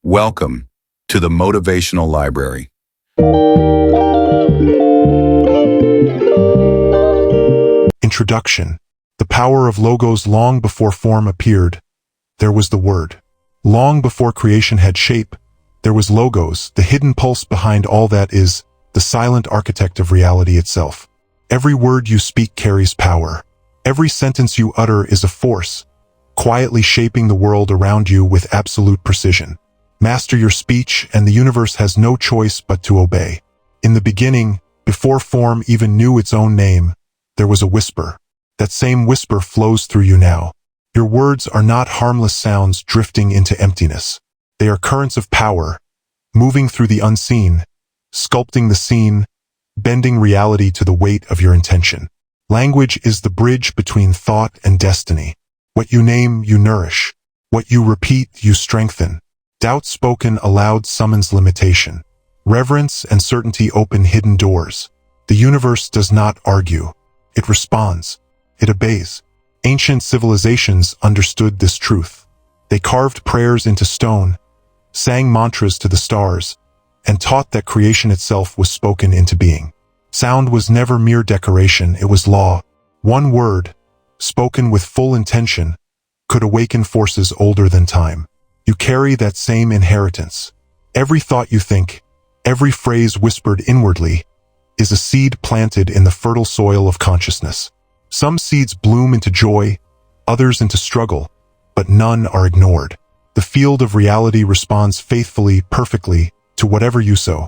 Welcome to the Motivational Library. Introduction. The power of logos. Long before form appeared, there was the word. Long before creation had shape, there was logos, the hidden pulse behind all that is, the silent architect of reality itself. Every word you speak carries power. Every sentence you utter is a force, quietly shaping the world around you with absolute precision. Master your speech, and the universe has no choice but to obey. In the beginning, before form even knew its own name, there was a whisper. That same whisper flows through you now. Your words are not harmless sounds drifting into emptiness. They are currents of power, moving through the unseen, sculpting the scene, bending reality to the weight of your intention. Language is the bridge between thought and destiny. What you name, you nourish. What you repeat, you strengthen. Doubt spoken aloud summons limitation. Reverence and certainty open hidden doors. The universe does not argue. It responds. It obeys. Ancient civilizations understood this truth. They carved prayers into stone, sang mantras to the stars, and taught that creation itself was spoken into being. Sound was never mere decoration, it was law. One word, spoken with full intention, could awaken forces older than time. You carry that same inheritance. Every thought you think, every phrase whispered inwardly, is a seed planted in the fertile soil of consciousness. Some seeds bloom into joy, others into struggle, but none are ignored. The field of reality responds faithfully, perfectly, to whatever you sow.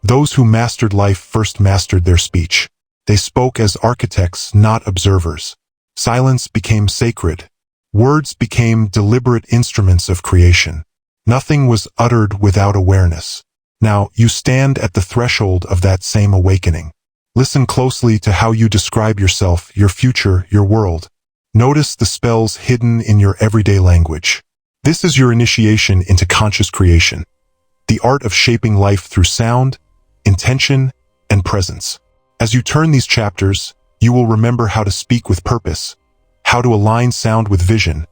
Those who mastered life first mastered their speech. They spoke as architects, not observers. Silence became sacred. Words became deliberate instruments of creation. Nothing was uttered without awareness. Now, you stand at the threshold of that same awakening. Listen closely to how you describe yourself, your future, your world. Notice the spells hidden in your everyday language. This is your initiation into conscious creation, the art of shaping life through sound, intention, and presence. As you turn these chapters, you will remember how to speak with purpose, how to align sound with vision,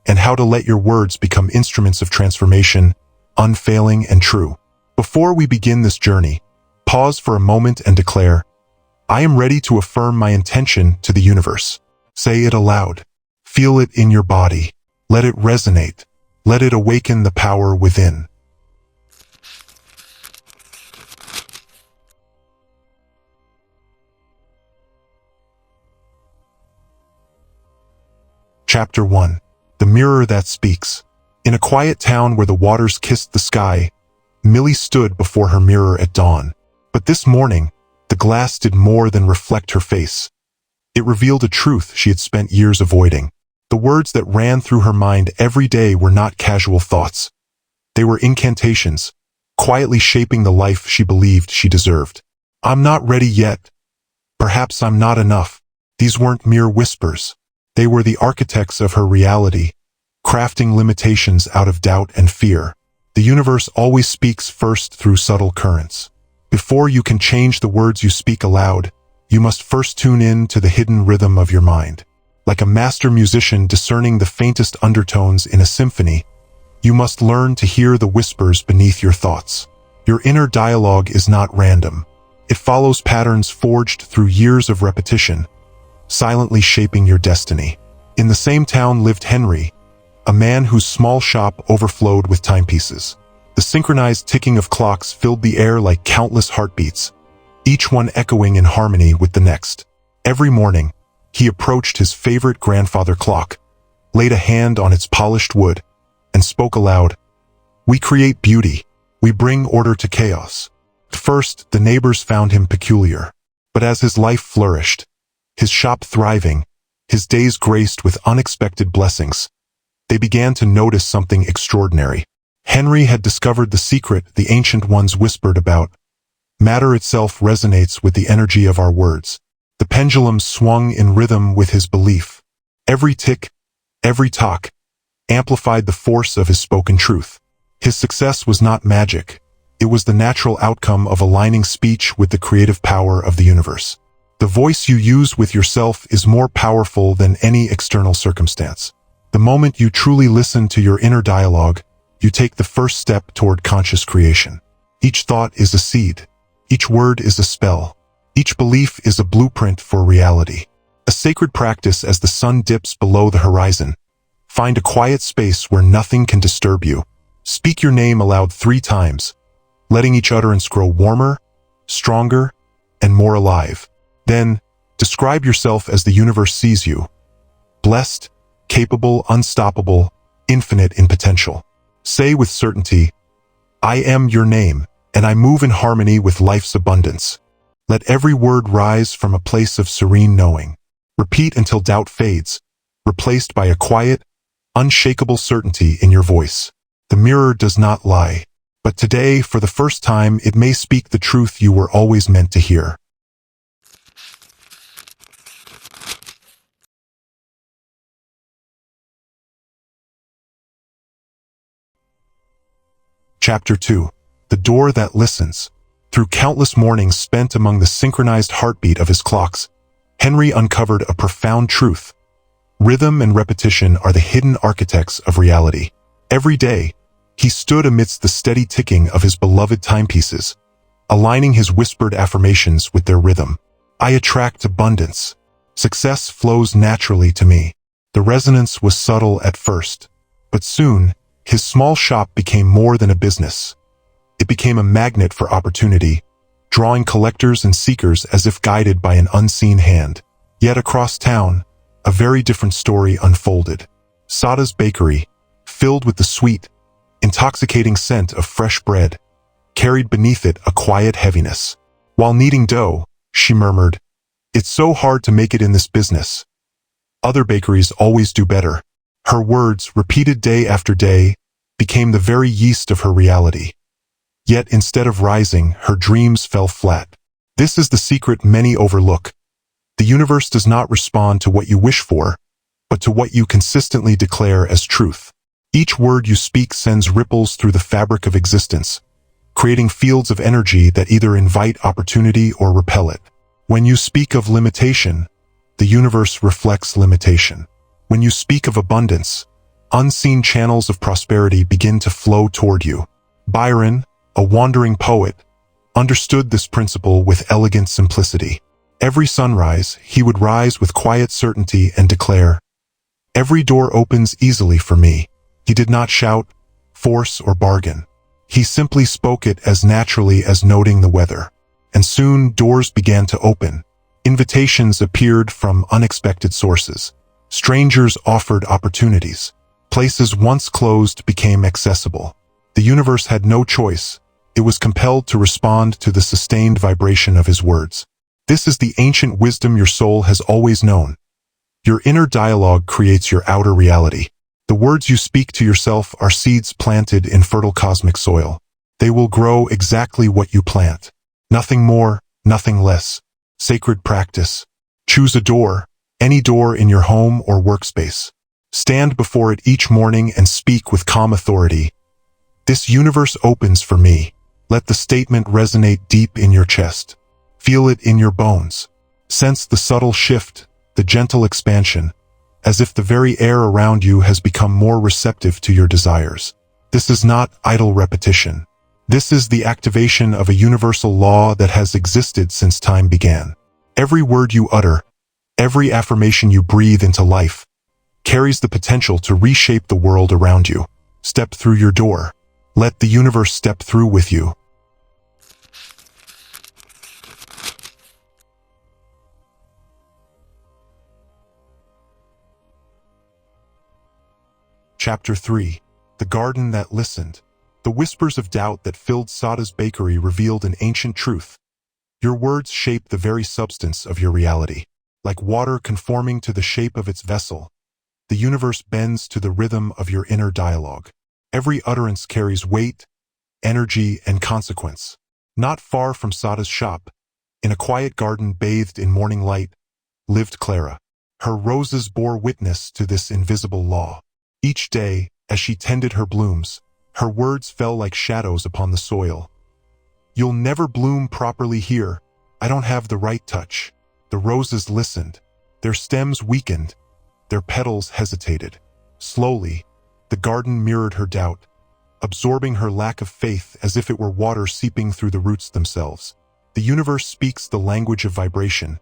and how to let your words become instruments of transformation, unfailing and true. Before we begin this journey, pause for a moment and declare, I am ready to affirm my intention to the universe. Say it aloud. Feel it in your body. Let it resonate. Let it awaken the power within. Chapter 1. The Mirror That Speaks. In a quiet town where the waters kissed the sky, Millie stood before her mirror at dawn. But this morning, the glass did more than reflect her face. It revealed a truth she had spent years avoiding. The words that ran through her mind every day were not casual thoughts. They were incantations, quietly shaping the life she believed she deserved. I'm not ready yet. Perhaps I'm not enough. These weren't mere whispers. They were the architects of her reality, crafting limitations out of doubt and fear. The universe always speaks first through subtle currents. Before you can change the words you speak aloud, you must first tune in to the hidden rhythm of your mind. Like a master musician discerning the faintest undertones in a symphony, you must learn to hear the whispers beneath your thoughts. Your inner dialogue is not random. It follows patterns forged through years of repetition, silently shaping your destiny. In the same town lived Henry, a man whose small shop overflowed with timepieces. The synchronized ticking of clocks filled the air like countless heartbeats, each one echoing in harmony with the next. Every morning, he approached his favorite grandfather clock, laid a hand on its polished wood, and spoke aloud, "We create beauty. We bring order to chaos." At first, the neighbors found him peculiar, but as his life flourished, his shop thriving, his days graced with unexpected blessings, they began to notice something extraordinary. Henry had discovered the secret the ancient ones whispered about. Matter itself resonates with the energy of our words. The pendulum swung in rhythm with his belief. Every tick, every talk, amplified the force of his spoken truth. His success was not magic. It was the natural outcome of aligning speech with the creative power of the universe. The voice you use with yourself is more powerful than any external circumstance. The moment you truly listen to your inner dialogue, you take the first step toward conscious creation. Each thought is a seed. Each word is a spell. Each belief is a blueprint for reality. A sacred practice as the sun dips below the horizon. Find a quiet space where nothing can disturb you. Speak your name aloud 3 times, letting each utterance grow warmer, stronger, and more alive. Then, describe yourself as the universe sees you. Blessed, capable, unstoppable, infinite in potential. Say with certainty, I am your name, and I move in harmony with life's abundance. Let every word rise from a place of serene knowing. Repeat until doubt fades, replaced by a quiet, unshakable certainty in your voice. The mirror does not lie, but today, for the first time, it may speak the truth you were always meant to hear. Chapter 2. The Door That Listens. Through countless mornings spent among the synchronized heartbeat of his clocks, Henry uncovered a profound truth. Rhythm and repetition are the hidden architects of reality. Every day, he stood amidst the steady ticking of his beloved timepieces, aligning his whispered affirmations with their rhythm. I attract abundance. Success flows naturally to me. The resonance was subtle at first, but soon, his small shop became more than a business. It became a magnet for opportunity, drawing collectors and seekers as if guided by an unseen hand. Yet across town, a very different story unfolded. Sada's bakery, filled with the sweet, intoxicating scent of fresh bread, carried beneath it a quiet heaviness. While kneading dough, she murmured, "It's so hard to make it in this business. Other bakeries always do better." Her words, repeated day after day, became the very yeast of her reality. Yet instead of rising, her dreams fell flat. This is the secret many overlook. The universe does not respond to what you wish for, but to what you consistently declare as truth. Each word you speak sends ripples through the fabric of existence, creating fields of energy that either invite opportunity or repel it. When you speak of limitation, the universe reflects limitation. When you speak of abundance, unseen channels of prosperity begin to flow toward you. Byron, a wandering poet, understood this principle with elegant simplicity. Every sunrise, he would rise with quiet certainty and declare, "Every door opens easily for me." He did not shout, force, or bargain. He simply spoke it as naturally as noting the weather. And soon doors began to open. Invitations appeared from unexpected sources. Strangers offered opportunities. Places once closed became accessible. The universe had no choice. It was compelled to respond to the sustained vibration of his words. This is the ancient wisdom your soul has always known. Your inner dialogue creates your outer reality. The words you speak to yourself are seeds planted in fertile cosmic soil. They will grow exactly what you plant. Nothing more, nothing less. Sacred practice. Choose a door, any door in your home or workspace. Stand before it each morning and speak with calm authority. This universe opens for me. Let the statement resonate deep in your chest. Feel it in your bones. Sense the subtle shift, the gentle expansion, as if the very air around you has become more receptive to your desires. This is not idle repetition. This is the activation of a universal law that has existed since time began. Every word you utter, every affirmation you breathe into life, carries the potential to reshape the world around you. Step through your door. Let the universe step through with you. Chapter 3. The Garden That Listened. The whispers of doubt that filled Sada's bakery revealed an ancient truth. Your words shape the very substance of your reality. Like water conforming to the shape of its vessel, the universe bends to the rhythm of your inner dialogue. Every utterance carries weight, energy, and consequence. Not far from Sada's shop, in a quiet garden bathed in morning light, lived Clara. Her roses bore witness to this invisible law. Each day, as she tended her blooms, her words fell like shadows upon the soil. "You'll never bloom properly here. I don't have the right touch." The roses listened. Their stems weakened. Their petals hesitated. Slowly, the garden mirrored her doubt. absorbing her lack of faith as if it were water seeping through the roots themselves. The universe speaks the language of vibration,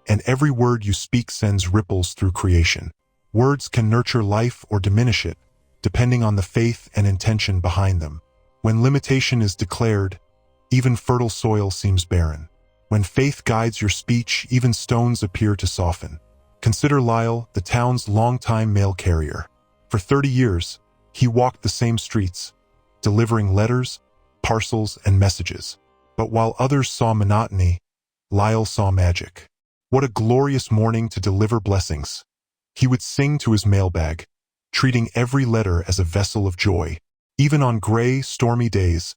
and every word you speak sends ripples through creation. Words can nurture life or diminish it, depending on the faith and intention behind them. When limitation is declared, even fertile soil seems barren. When faith guides your speech, even stones appear to soften. Consider Lyle, the town's longtime mail carrier. For 30 years, he walked the same streets, delivering letters, parcels, and messages. But while others saw monotony, Lyle saw magic. What a glorious morning to deliver blessings. He would sing to his mailbag, treating every letter as a vessel of joy. Even on gray, stormy days,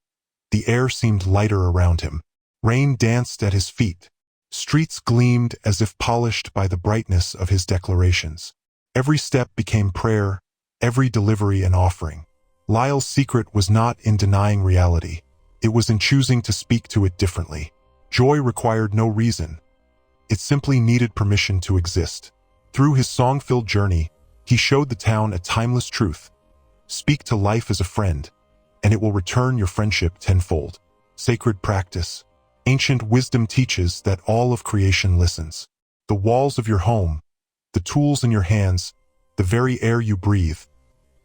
the air seemed lighter around him. Rain danced at his feet. Streets gleamed as if polished by the brightness of his declarations. Every step became prayer, every delivery an offering. Lyle's secret was not in denying reality. It was in choosing to speak to it differently. Joy required no reason. It simply needed permission to exist. Through his song-filled journey, he showed the town a timeless truth. Speak to life as a friend, and it will return your friendship tenfold. Sacred practice. Ancient wisdom teaches that all of creation listens. The walls of your home, the tools in your hands, the very air you breathe,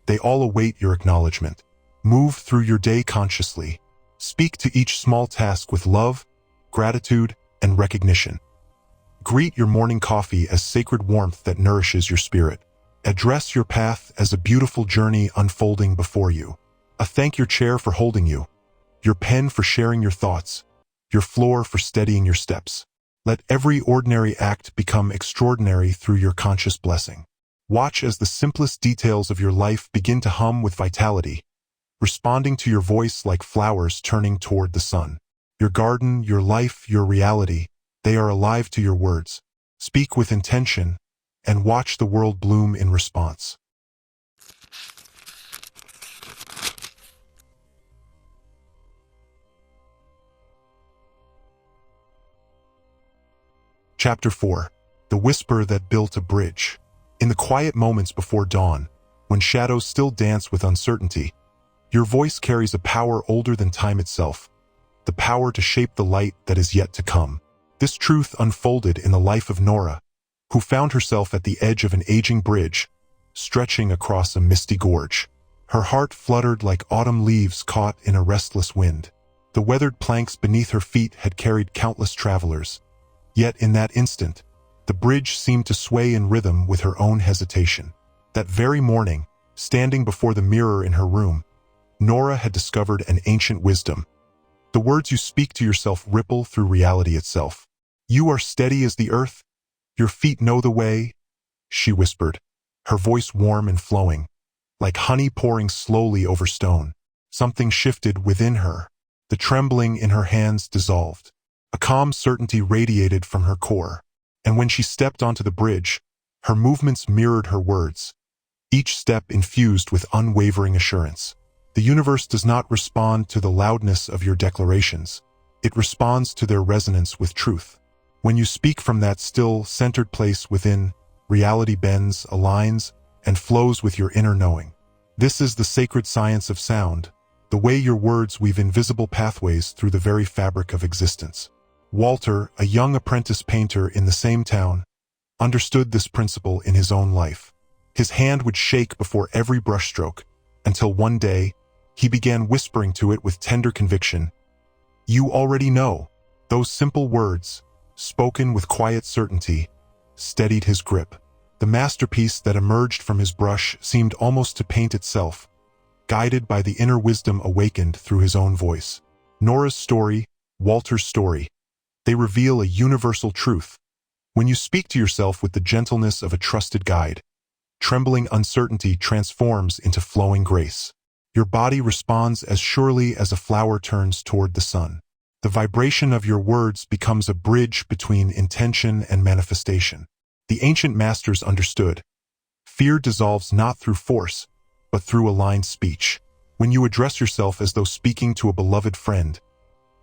they all await your acknowledgement. Move through your day consciously. Speak to each small task with love, gratitude, and recognition. Greet your morning coffee as sacred warmth that nourishes your spirit. Address your path as a beautiful journey unfolding before you. Thank your chair for holding you, your pen for sharing your thoughts, your floor for steadying your steps. Let every ordinary act become extraordinary through your conscious blessing. Watch as the simplest details of your life begin to hum with vitality, responding to your voice like flowers turning toward the sun. Your garden, your life, your reality, they are alive to your words. Speak with intention, and watch the world bloom in response. Chapter 4. The Whisper That Built a Bridge. In the quiet moments before dawn, when shadows still dance with uncertainty, your voice carries a power older than time itself, the power to shape the light that is yet to come. This truth unfolded in the life of Nora, who found herself at the edge of an aging bridge, stretching across a misty gorge. Her heart fluttered like autumn leaves caught in a restless wind. The weathered planks beneath her feet had carried countless travelers. Yet in that instant, the bridge seemed to sway in rhythm with her own hesitation. That very morning, standing before the mirror in her room, Nora had discovered an ancient wisdom. The words you speak to yourself ripple through reality itself. You are steady as the earth. Your feet know the way, she whispered, her voice warm and flowing, like honey pouring slowly over stone. Something shifted within her. The trembling in her hands dissolved. A calm certainty radiated from her core, and when she stepped onto the bridge, her movements mirrored her words, each step infused with unwavering assurance. The universe does not respond to the loudness of your declarations. It responds to their resonance with truth. When you speak from that still, centered place within, reality bends, aligns, and flows with your inner knowing. This is the sacred science of sound, the way your words weave invisible pathways through the very fabric of existence. Walter, a young apprentice painter in the same town, understood this principle in his own life. His hand would shake before every brushstroke, until one day, he began whispering to it with tender conviction, "You already know." Those simple words, spoken with quiet certainty, steadied his grip. The masterpiece that emerged from his brush seemed almost to paint itself, guided by the inner wisdom awakened through his own voice. Nora's story, Walter's story, they reveal a universal truth. When you speak to yourself with the gentleness of a trusted guide, trembling uncertainty transforms into flowing grace. Your body responds as surely as a flower turns toward the sun. The vibration of your words becomes a bridge between intention and manifestation. The ancient masters understood. Fear dissolves not through force, but through aligned speech. When you address yourself as though speaking to a beloved friend,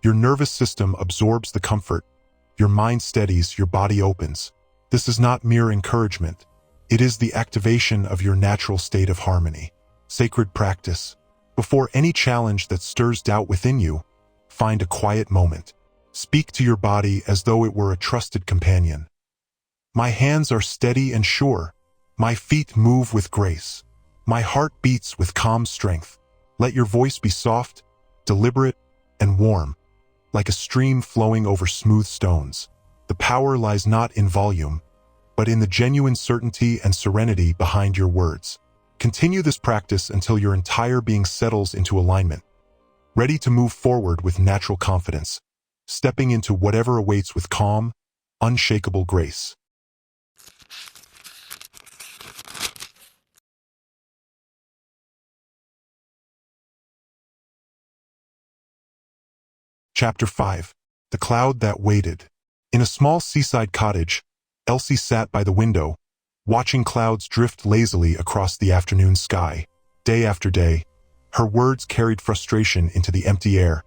your nervous system absorbs the comfort, your mind steadies, your body opens. This is not mere encouragement. It is the activation of your natural state of harmony. Sacred practice. Before any challenge that stirs doubt within you, find a quiet moment. Speak to your body as though it were a trusted companion. My hands are steady and sure. My feet move with grace. My heart beats with calm strength. Let your voice be soft, deliberate, and warm, like a stream flowing over smooth stones. The power lies not in volume, but in the genuine certainty and serenity behind your words. Continue this practice until your entire being settles into alignment, ready to move forward with natural confidence, stepping into whatever awaits with calm, unshakable grace. Chapter 5. The Cloud That Waited. In a small seaside cottage, Elsie sat by the window, watching clouds drift lazily across the afternoon sky. Day after day, her words carried frustration into the empty air.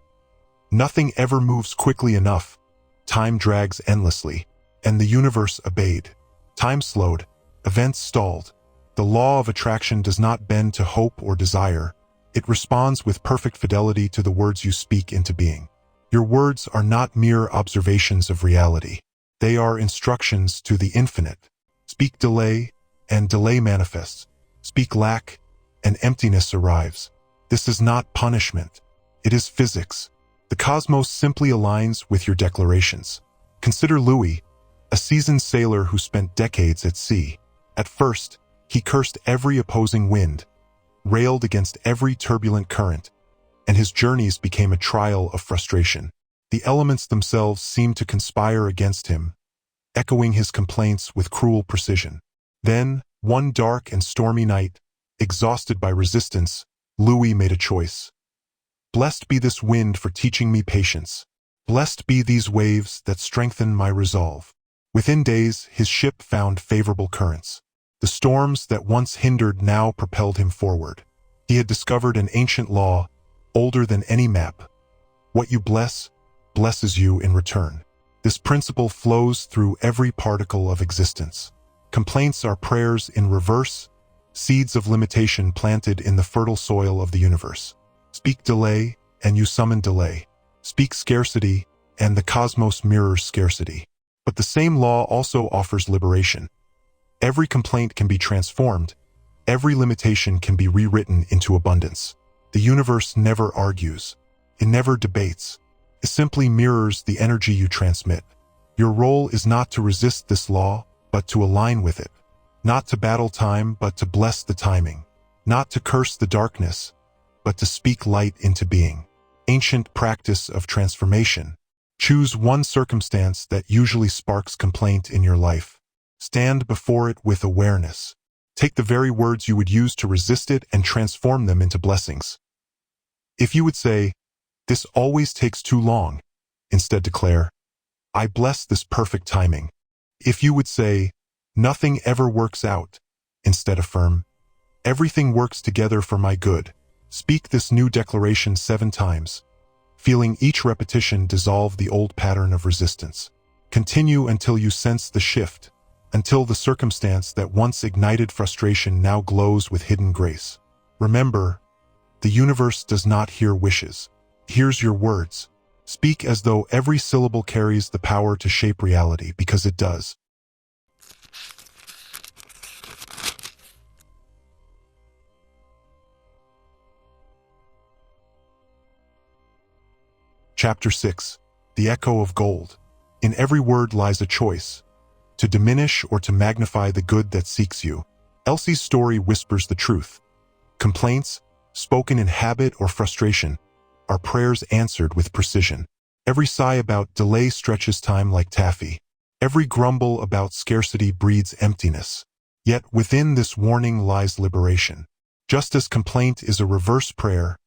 Nothing ever moves quickly enough. Time drags endlessly, and the universe obeyed. Time slowed, events stalled. The law of attraction does not bend to hope or desire. It responds with perfect fidelity to the words you speak into being. Your words are not mere observations of reality. They are instructions to the infinite. Speak delay, and delay manifests. Speak lack, and emptiness arrives. This is not punishment. It is physics. The cosmos simply aligns with your declarations. Consider Louis, a seasoned sailor who spent decades at sea. At first, he cursed every opposing wind, railed against every turbulent current, and his journeys became a trial of frustration. The elements themselves seemed to conspire against him, echoing his complaints with cruel precision. Then, one dark and stormy night, exhausted by resistance, Louis made a choice. Blessed be this wind for teaching me patience. Blessed be these waves that strengthen my resolve. Within days, his ship found favorable currents. The storms that once hindered now propelled him forward. He had discovered an ancient law, older than any map. What you bless, blesses you in return. This principle flows through every particle of existence. Complaints are prayers in reverse, seeds of limitation planted in the fertile soil of the universe. Speak delay, and you summon delay. Speak scarcity, and the cosmos mirrors scarcity. But the same law also offers liberation. Every complaint can be transformed. Every limitation can be rewritten into abundance. The universe never argues. It never debates. It simply mirrors the energy you transmit. Your role is not to resist this law, but to align with it. Not to battle time, but to bless the timing. Not to curse the darkness, but to speak light into being. Ancient practice of transformation. Choose one circumstance that usually sparks complaint in your life. Stand before it with awareness. Take the very words you would use to resist it and transform them into blessings. If you would say, "This always takes too long," instead declare, "I bless this perfect timing." If you would say, "Nothing ever works out," instead affirm, "Everything works together for my good." Speak this new declaration 7 times, feeling each repetition dissolve the old pattern of resistance. Continue until you sense the shift, until the circumstance that once ignited frustration now glows with hidden grace. Remember, the universe does not hear wishes. It hears your words. Speak as though every syllable carries the power to shape reality, because it does. Chapter 6. The Echo of Gold. In every word lies a choice, to diminish or to magnify the good that seeks you. Elsie's story whispers the truth. Complaints, spoken in habit or frustration, are prayers answered with precision. Every sigh about delay stretches time like taffy. Every grumble about scarcity breeds emptiness. Yet within this warning lies liberation. Just as complaint is a reverse prayer,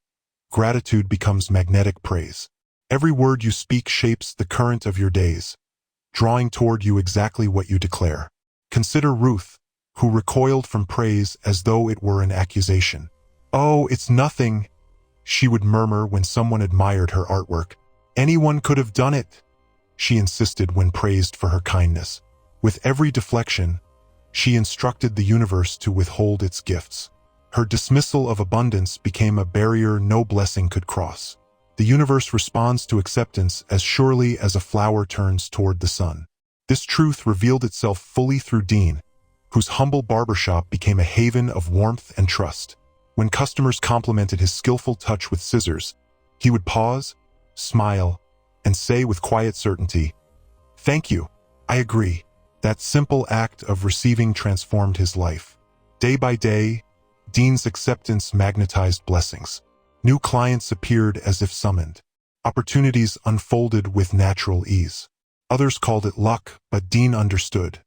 gratitude becomes magnetic praise. Every word you speak shapes the current of your days, drawing toward you exactly what you declare. Consider Ruth, who recoiled from praise as though it were an accusation. "Oh, it's nothing," she would murmur when someone admired her artwork. "Anyone could have done it," she insisted when praised for her kindness. With every deflection, she instructed the universe to withhold its gifts. Her dismissal of abundance became a barrier no blessing could cross. The universe responds to acceptance as surely as a flower turns toward the sun. This truth revealed itself fully through Dean, whose humble barbershop became a haven of warmth and trust. When customers complimented his skillful touch with scissors, he would pause, smile, and say with quiet certainty, "Thank you, I agree." That simple act of receiving transformed his life. Day by day, Dean's acceptance magnetized blessings. New clients appeared as if summoned. Opportunities unfolded with natural ease. Others called it luck, but Dean understood.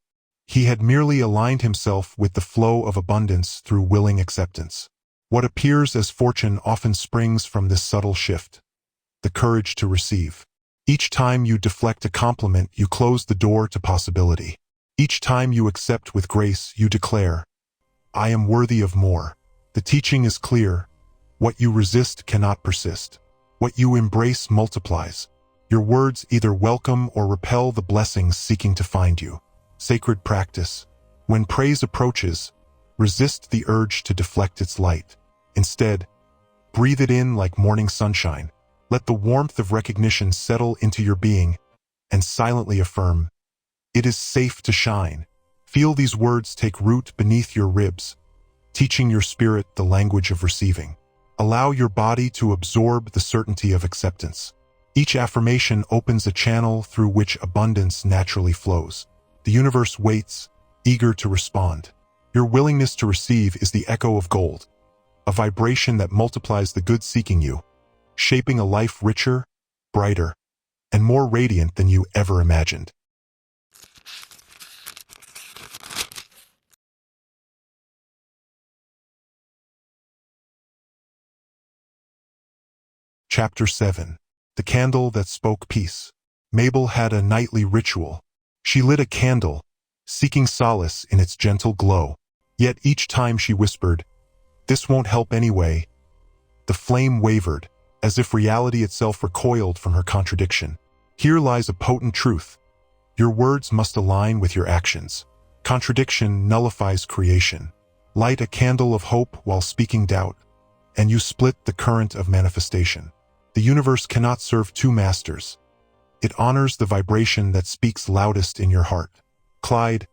He had merely aligned himself with the flow of abundance through willing acceptance. What appears as fortune often springs from this subtle shift: the courage to receive. Each time you deflect a compliment, you close the door to possibility. Each time you accept with grace, you declare, "I am worthy of more." The teaching is clear. What you resist cannot persist. What you embrace multiplies. Your words either welcome or repel the blessings seeking to find you. Sacred practice. When praise approaches, resist the urge to deflect its light. Instead, breathe it in like morning sunshine. Let the warmth of recognition settle into your being and silently affirm, "It is safe to shine." Feel these words take root beneath your ribs, teaching your spirit the language of receiving. Allow your body to absorb the certainty of acceptance. Each affirmation opens a channel through which abundance naturally flows. The universe waits, eager to respond. Your willingness to receive is the echo of gold, a vibration that multiplies the good seeking you, shaping a life richer, brighter, and more radiant than you ever imagined. Chapter 7. The Candle That Spoke Peace. Mabel had a nightly ritual. She lit a candle, seeking solace in its gentle glow. Yet each time she whispered, "This won't help anyway," the flame wavered, as if reality itself recoiled from her contradiction. Here lies a potent truth. Your words must align with your actions. Contradiction nullifies creation. Light a candle of hope while speaking doubt, and you split the current of manifestation. The universe cannot serve two masters. It honors the vibration that speaks loudest in your heart. Clyde,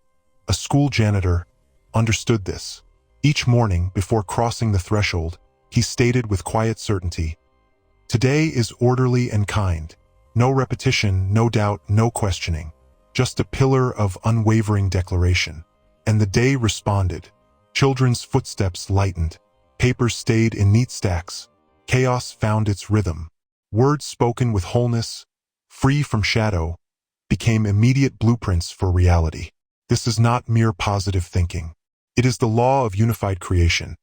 a school janitor, understood this. Each morning, before crossing the threshold, he stated with quiet certainty, "Today is orderly and kind. No repetition, no doubt, no questioning. Just a pillar of unwavering declaration." And the day responded. Children's footsteps lightened. Papers stayed in neat stacks. Chaos found its rhythm. Words spoken with wholeness, free from shadow, became immediate blueprints for reality. This is not mere positive thinking. It is the law of unified creation.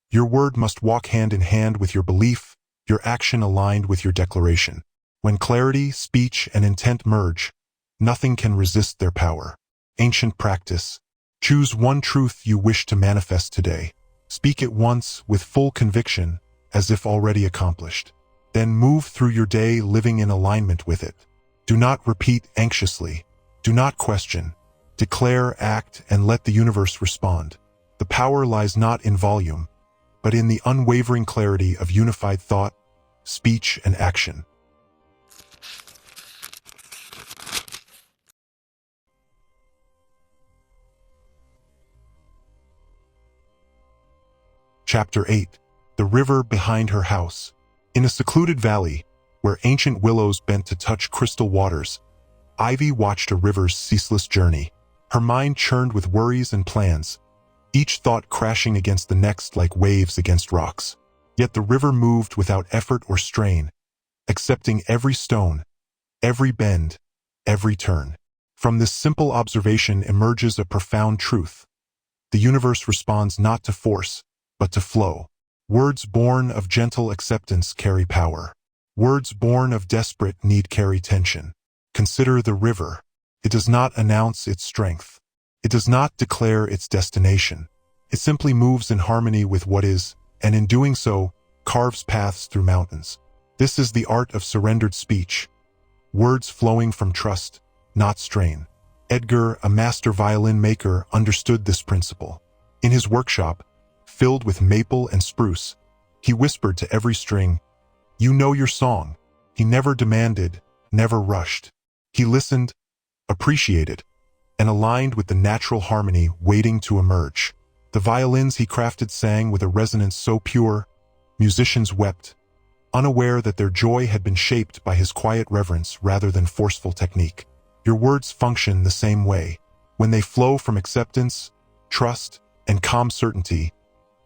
Your word must walk hand in hand with your belief, your action aligned with your declaration. When clarity, speech, and intent merge, nothing can resist their power. Ancient practice. Choose one truth you wish to manifest today. Speak it once with full conviction, as if already accomplished. Then move through your day living in alignment with it. Do not repeat anxiously. Do not question. Declare, act, and let the universe respond. The power lies not in volume, but in the unwavering clarity of unified thought, speech, and action. Chapter 8. The River Behind Her House. In a secluded valley, where ancient willows bent to touch crystal waters, Ivy watched a river's ceaseless journey. Her mind churned with worries and plans, each thought crashing against the next like waves against rocks. Yet the river moved without effort or strain, accepting every stone, every bend, every turn. From this simple observation emerges a profound truth. The universe responds not to force, but to flow. Words born of gentle acceptance carry power. Words born of desperate need carry tension. Consider the river. It does not announce its strength. It does not declare its destination. It simply moves in harmony with what is, and in doing so, carves paths through mountains. This is the art of surrendered speech. Words flowing from trust, not strain. Edgar, a master violin maker, understood this principle. In his workshop, filled with maple and spruce. He whispered to every string, "You know your song." He never demanded, never rushed. He listened, appreciated, and aligned with the natural harmony waiting to emerge. The violins he crafted sang with a resonance so pure, musicians wept, unaware that their joy had been shaped by his quiet reverence rather than forceful technique. Your words function the same way. When they flow from acceptance, trust, and calm certainty,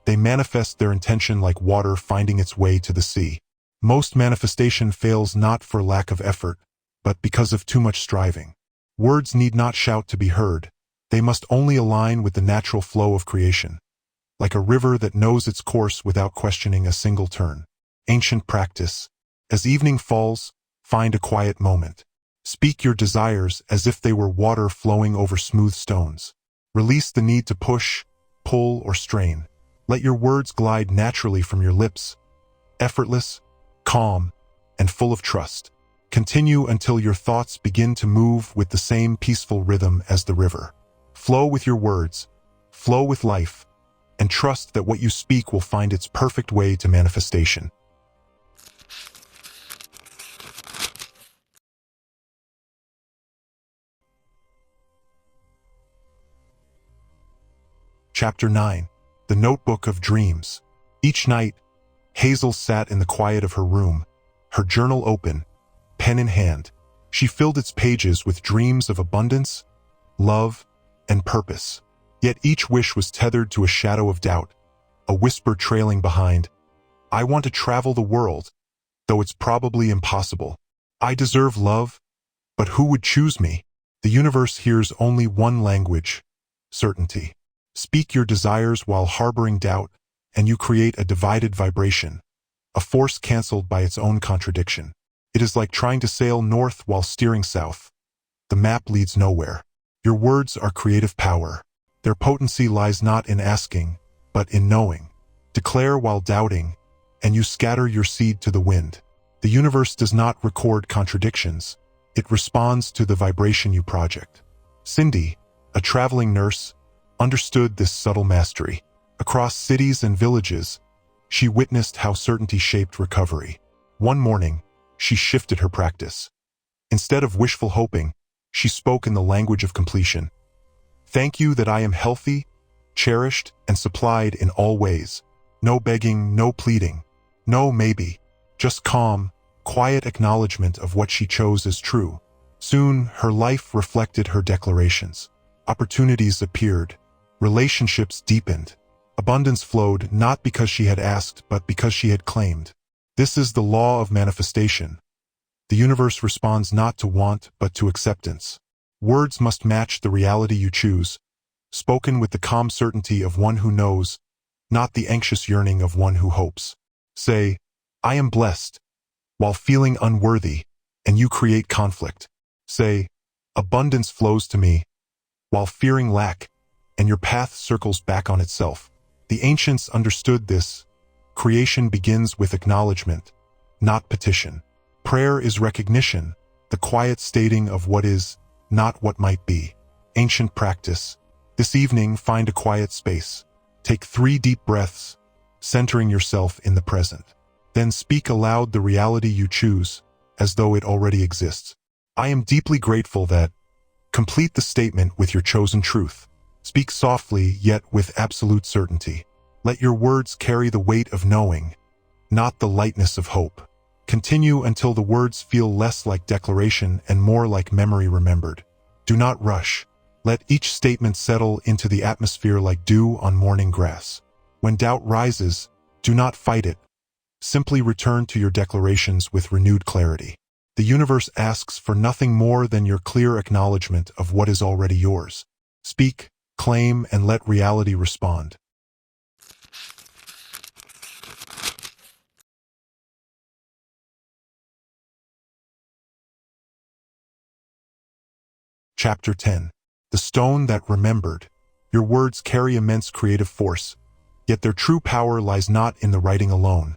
they manifest their intention like water finding its way to the sea. Most manifestation fails not for lack of effort, but because of too much striving. Words need not shout to be heard. They must only align with the natural flow of creation, like a river that knows its course without questioning a single turn. Ancient practice. As evening falls, find a quiet moment. Speak your desires as if they were water flowing over smooth stones. Release the need to push, pull, or strain. Let your words glide naturally from your lips, effortless, calm, and full of trust. Continue until your thoughts begin to move with the same peaceful rhythm as the river. Flow with your words, flow with life, and trust that what you speak will find its perfect way to manifestation. Chapter 9. The Notebook of Dreams. Each night, Hazel sat in the quiet of her room, her journal open, pen in hand. She filled its pages with dreams of abundance, love, and purpose. Yet each wish was tethered to a shadow of doubt, a whisper trailing behind. I want to travel the world, though it's probably impossible. I deserve love, but who would choose me? The universe hears only one language: certainty. Speak your desires while harboring doubt, and you create a divided vibration, a force cancelled by its own contradiction. It is like trying to sail north while steering south. The map leads nowhere. Your words are creative power. Their potency lies not in asking, but in knowing. Declare while doubting, and you scatter your seed to the wind. The universe does not record contradictions. It responds to the vibration you project. Cindy, a traveling nurse, understood this subtle mastery. Across cities and villages, she witnessed how certainty shaped recovery. One morning, she shifted her practice. Instead of wishful hoping, she spoke in the language of completion. Thank you that I am healthy, cherished, and supplied in all ways. No begging, no pleading, no maybe. Just calm, quiet acknowledgement of what she chose as true. Soon, her life reflected her declarations. Opportunities appeared. Relationships deepened. Abundance flowed not because she had asked, but because she had claimed. This is the law of manifestation. The universe responds not to want, but to acceptance. Words must match the reality you choose, spoken with the calm certainty of one who knows, not the anxious yearning of one who hopes. Say, I am blessed, while feeling unworthy, and you create conflict. Say, abundance flows to me, while fearing lack, and your path circles back on itself. The ancients understood this. Creation begins with acknowledgement, not petition. Prayer is recognition, the quiet stating of what is, not what might be. Ancient practice. This evening, find a quiet space. Take 3 deep breaths, centering yourself in the present. Then speak aloud the reality you choose, as though it already exists. I am deeply grateful that. Complete the statement with your chosen truth. Speak softly, yet with absolute certainty. Let your words carry the weight of knowing, not the lightness of hope. Continue until the words feel less like declaration and more like memory remembered. Do not rush. Let each statement settle into the atmosphere like dew on morning grass. When doubt rises, do not fight it. Simply return to your declarations with renewed clarity. The universe asks for nothing more than your clear acknowledgement of what is already yours. Speak, claim, and let reality respond. Chapter 10. The Stone That Remembered. Your words carry immense creative force, yet their true power lies not in the writing alone.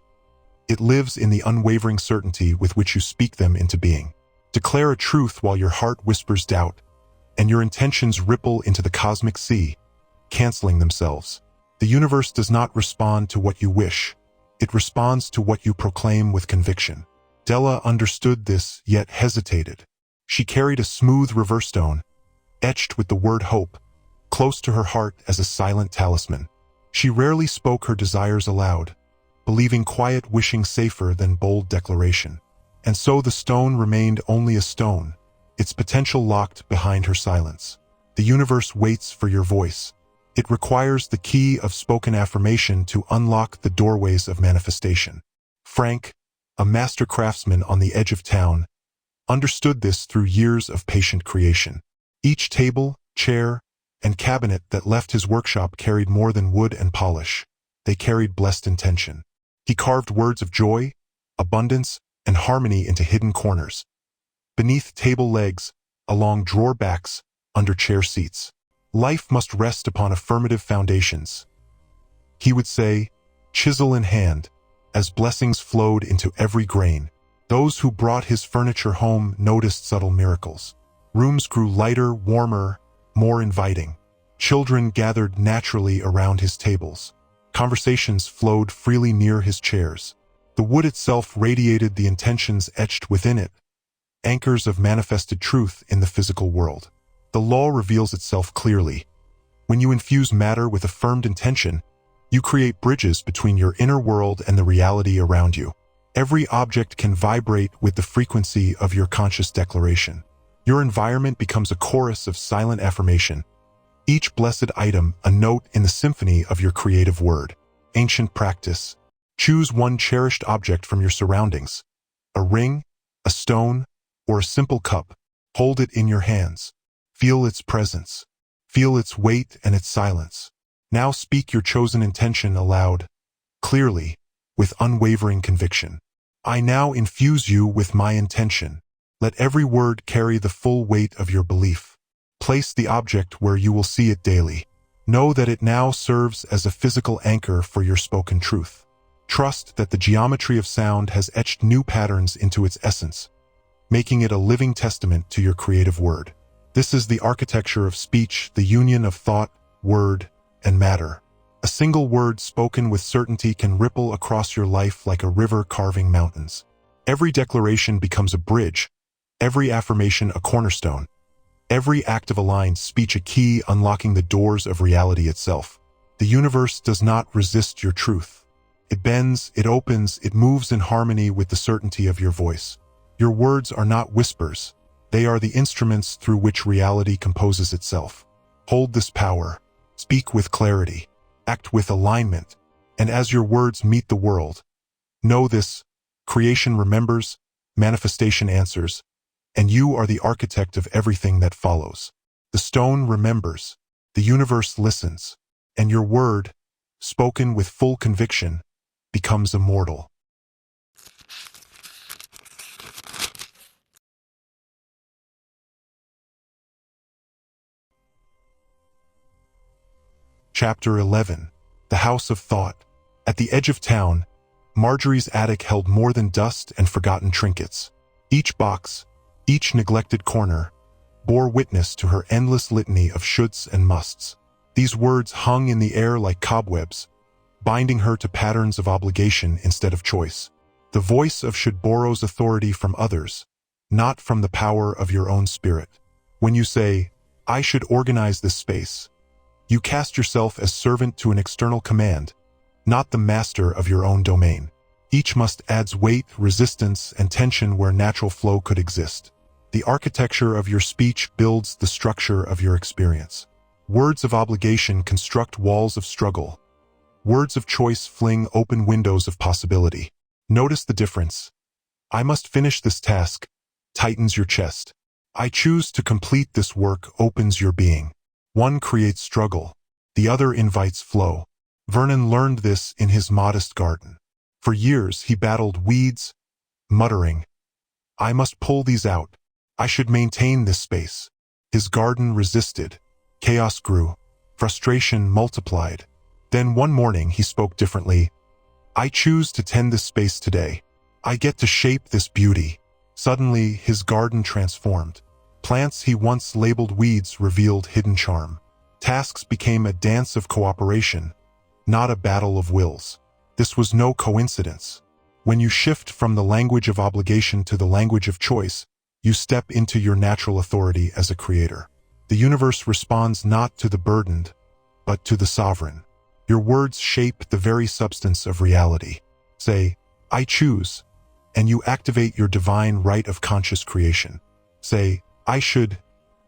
It lives in the unwavering certainty with which you speak them into being. Declare a truth while your heart whispers doubt, and your intentions ripple into the cosmic sea, canceling themselves. The universe does not respond to what you wish. It responds to what you proclaim with conviction. Della understood this, yet hesitated. She carried a smooth reverse stone, etched with the word hope, close to her heart as a silent talisman. She rarely spoke her desires aloud, believing quiet wishing safer than bold declaration. And so the stone remained only a stone, its potential locked behind her silence. The universe waits for your voice. It requires the key of spoken affirmation to unlock the doorways of manifestation. Frank, a master craftsman on the edge of town, understood this through years of patient creation. Each table, chair, and cabinet that left his workshop carried more than wood and polish. They carried blessed intention. He carved words of joy, abundance, and harmony into hidden corners, beneath table legs, along drawer backs, under chair seats. Life must rest upon affirmative foundations, he would say, chisel in hand, as blessings flowed into every grain. Those who brought his furniture home noticed subtle miracles. Rooms grew lighter, warmer, more inviting. Children gathered naturally around his tables. Conversations flowed freely near his chairs. The wood itself radiated the intentions etched within it, anchors of manifested truth in the physical world. The law reveals itself clearly. When you infuse matter with affirmed intention, you create bridges between your inner world and the reality around you. Every object can vibrate with the frequency of your conscious declaration. Your environment becomes a chorus of silent affirmation, each blessed item a note in the symphony of your creative word. Ancient practice. Choose one cherished object from your surroundings. A ring, a stone, or a simple cup. Hold it in your hands. Feel its presence. Feel its weight and its silence. Now speak your chosen intention aloud, clearly, with unwavering conviction. I now infuse you with my intention. Let every word carry the full weight of your belief. Place the object where you will see it daily. Know that it now serves as a physical anchor for your spoken truth. Trust that the geometry of sound has etched new patterns into its essence, making it a living testament to your creative word. This is the architecture of speech, the union of thought, word, and matter. A single word spoken with certainty can ripple across your life like a river carving mountains. Every declaration becomes a bridge, every affirmation a cornerstone, every act of aligned speech a key unlocking the doors of reality itself. The universe does not resist your truth. It bends, it opens, it moves in harmony with the certainty of your voice. Your words are not whispers. They are the instruments through which reality composes itself. Hold this power. Speak with clarity. Act with alignment. And as your words meet the world, know this: creation remembers, manifestation answers, and you are the architect of everything that follows. The stone remembers, the universe listens, and your word, spoken with full conviction, becomes immortal. Chapter 11. The House of Thought. At the edge of town, Marjorie's attic held more than dust and forgotten trinkets. Each box, each neglected corner, bore witness to her endless litany of shoulds and musts. These words hung in the air like cobwebs, binding her to patterns of obligation instead of choice. The voice of should borrows authority from others, not from the power of your own spirit. When you say, I should organize this space, you cast yourself as servant to an external command, not the master of your own domain. Each must adds weight, resistance, and tension where natural flow could exist. The architecture of your speech builds the structure of your experience. Words of obligation construct walls of struggle. Words of choice fling open windows of possibility. Notice the difference. I must finish this task tightens your chest. I choose to complete this work opens your being. One creates struggle, the other invites flow. Vernon learned this in his modest garden. For years he battled weeds, muttering, I must pull these out. I should maintain this space. His garden resisted. Chaos grew. Frustration multiplied. Then one morning he spoke differently. I choose to tend this space today. I get to shape this beauty. Suddenly his garden transformed. Plants he once labeled weeds revealed hidden charm. Tasks became a dance of cooperation. not a battle of wills. This was no coincidence. When you shift from the language of obligation to the language of choice, you step into your natural authority as a creator. The universe responds not to the burdened, but to the sovereign. Your words shape the very substance of reality. Say, I choose, and you activate your divine right of conscious creation. Say, I should,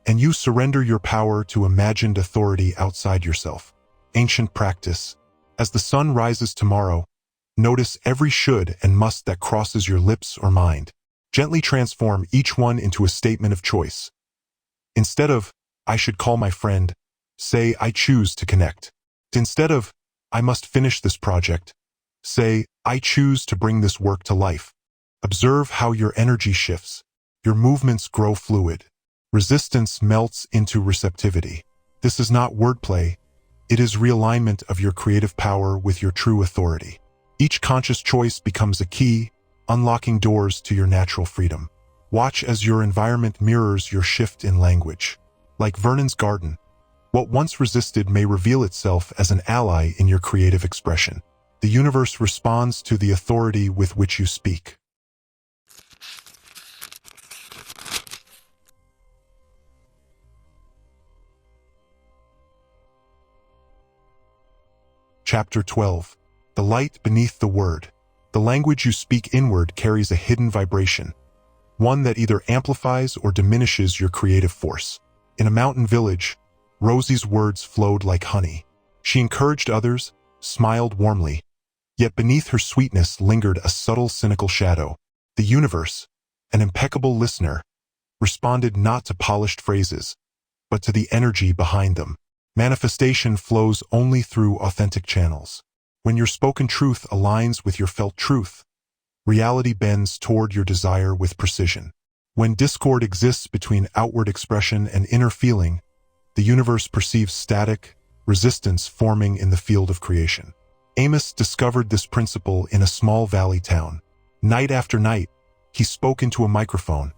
and you surrender your power to imagined authority outside yourself. Ancient practice. As the sun rises tomorrow, notice every should and must that crosses your lips or mind. Gently transform each one into a statement of choice. Instead of, I should call my friend, say, I choose to connect. Instead of, I must finish this project, say, I choose to bring this work to life. Observe how your energy shifts. Your movements grow fluid. Resistance melts into receptivity. This is not wordplay. It is realignment of your creative power with your true authority. Each conscious choice becomes a key, unlocking doors to your natural freedom. Watch as your environment mirrors your shift in language. Like Vernon's garden, what once resisted may reveal itself as an ally in your creative expression. The universe responds to the authority with which you speak. Chapter 12. The light beneath the word. The language you speak inward carries a hidden vibration, one that either amplifies or diminishes your creative force. In a mountain village, Rosie's words flowed like honey. She encouraged others, smiled warmly, yet beneath her sweetness lingered a subtle, cynical shadow. The universe, an impeccable listener, responded not to polished phrases, but to the energy behind them. Manifestation flows only through authentic channels. When your spoken truth aligns with your felt truth, reality bends toward your desire with precision. When discord exists between outward expression and inner feeling, the universe perceives static, resistance forming in the field of creation. Amos discovered this principle in a small valley town. Night after night, he spoke into a microphone,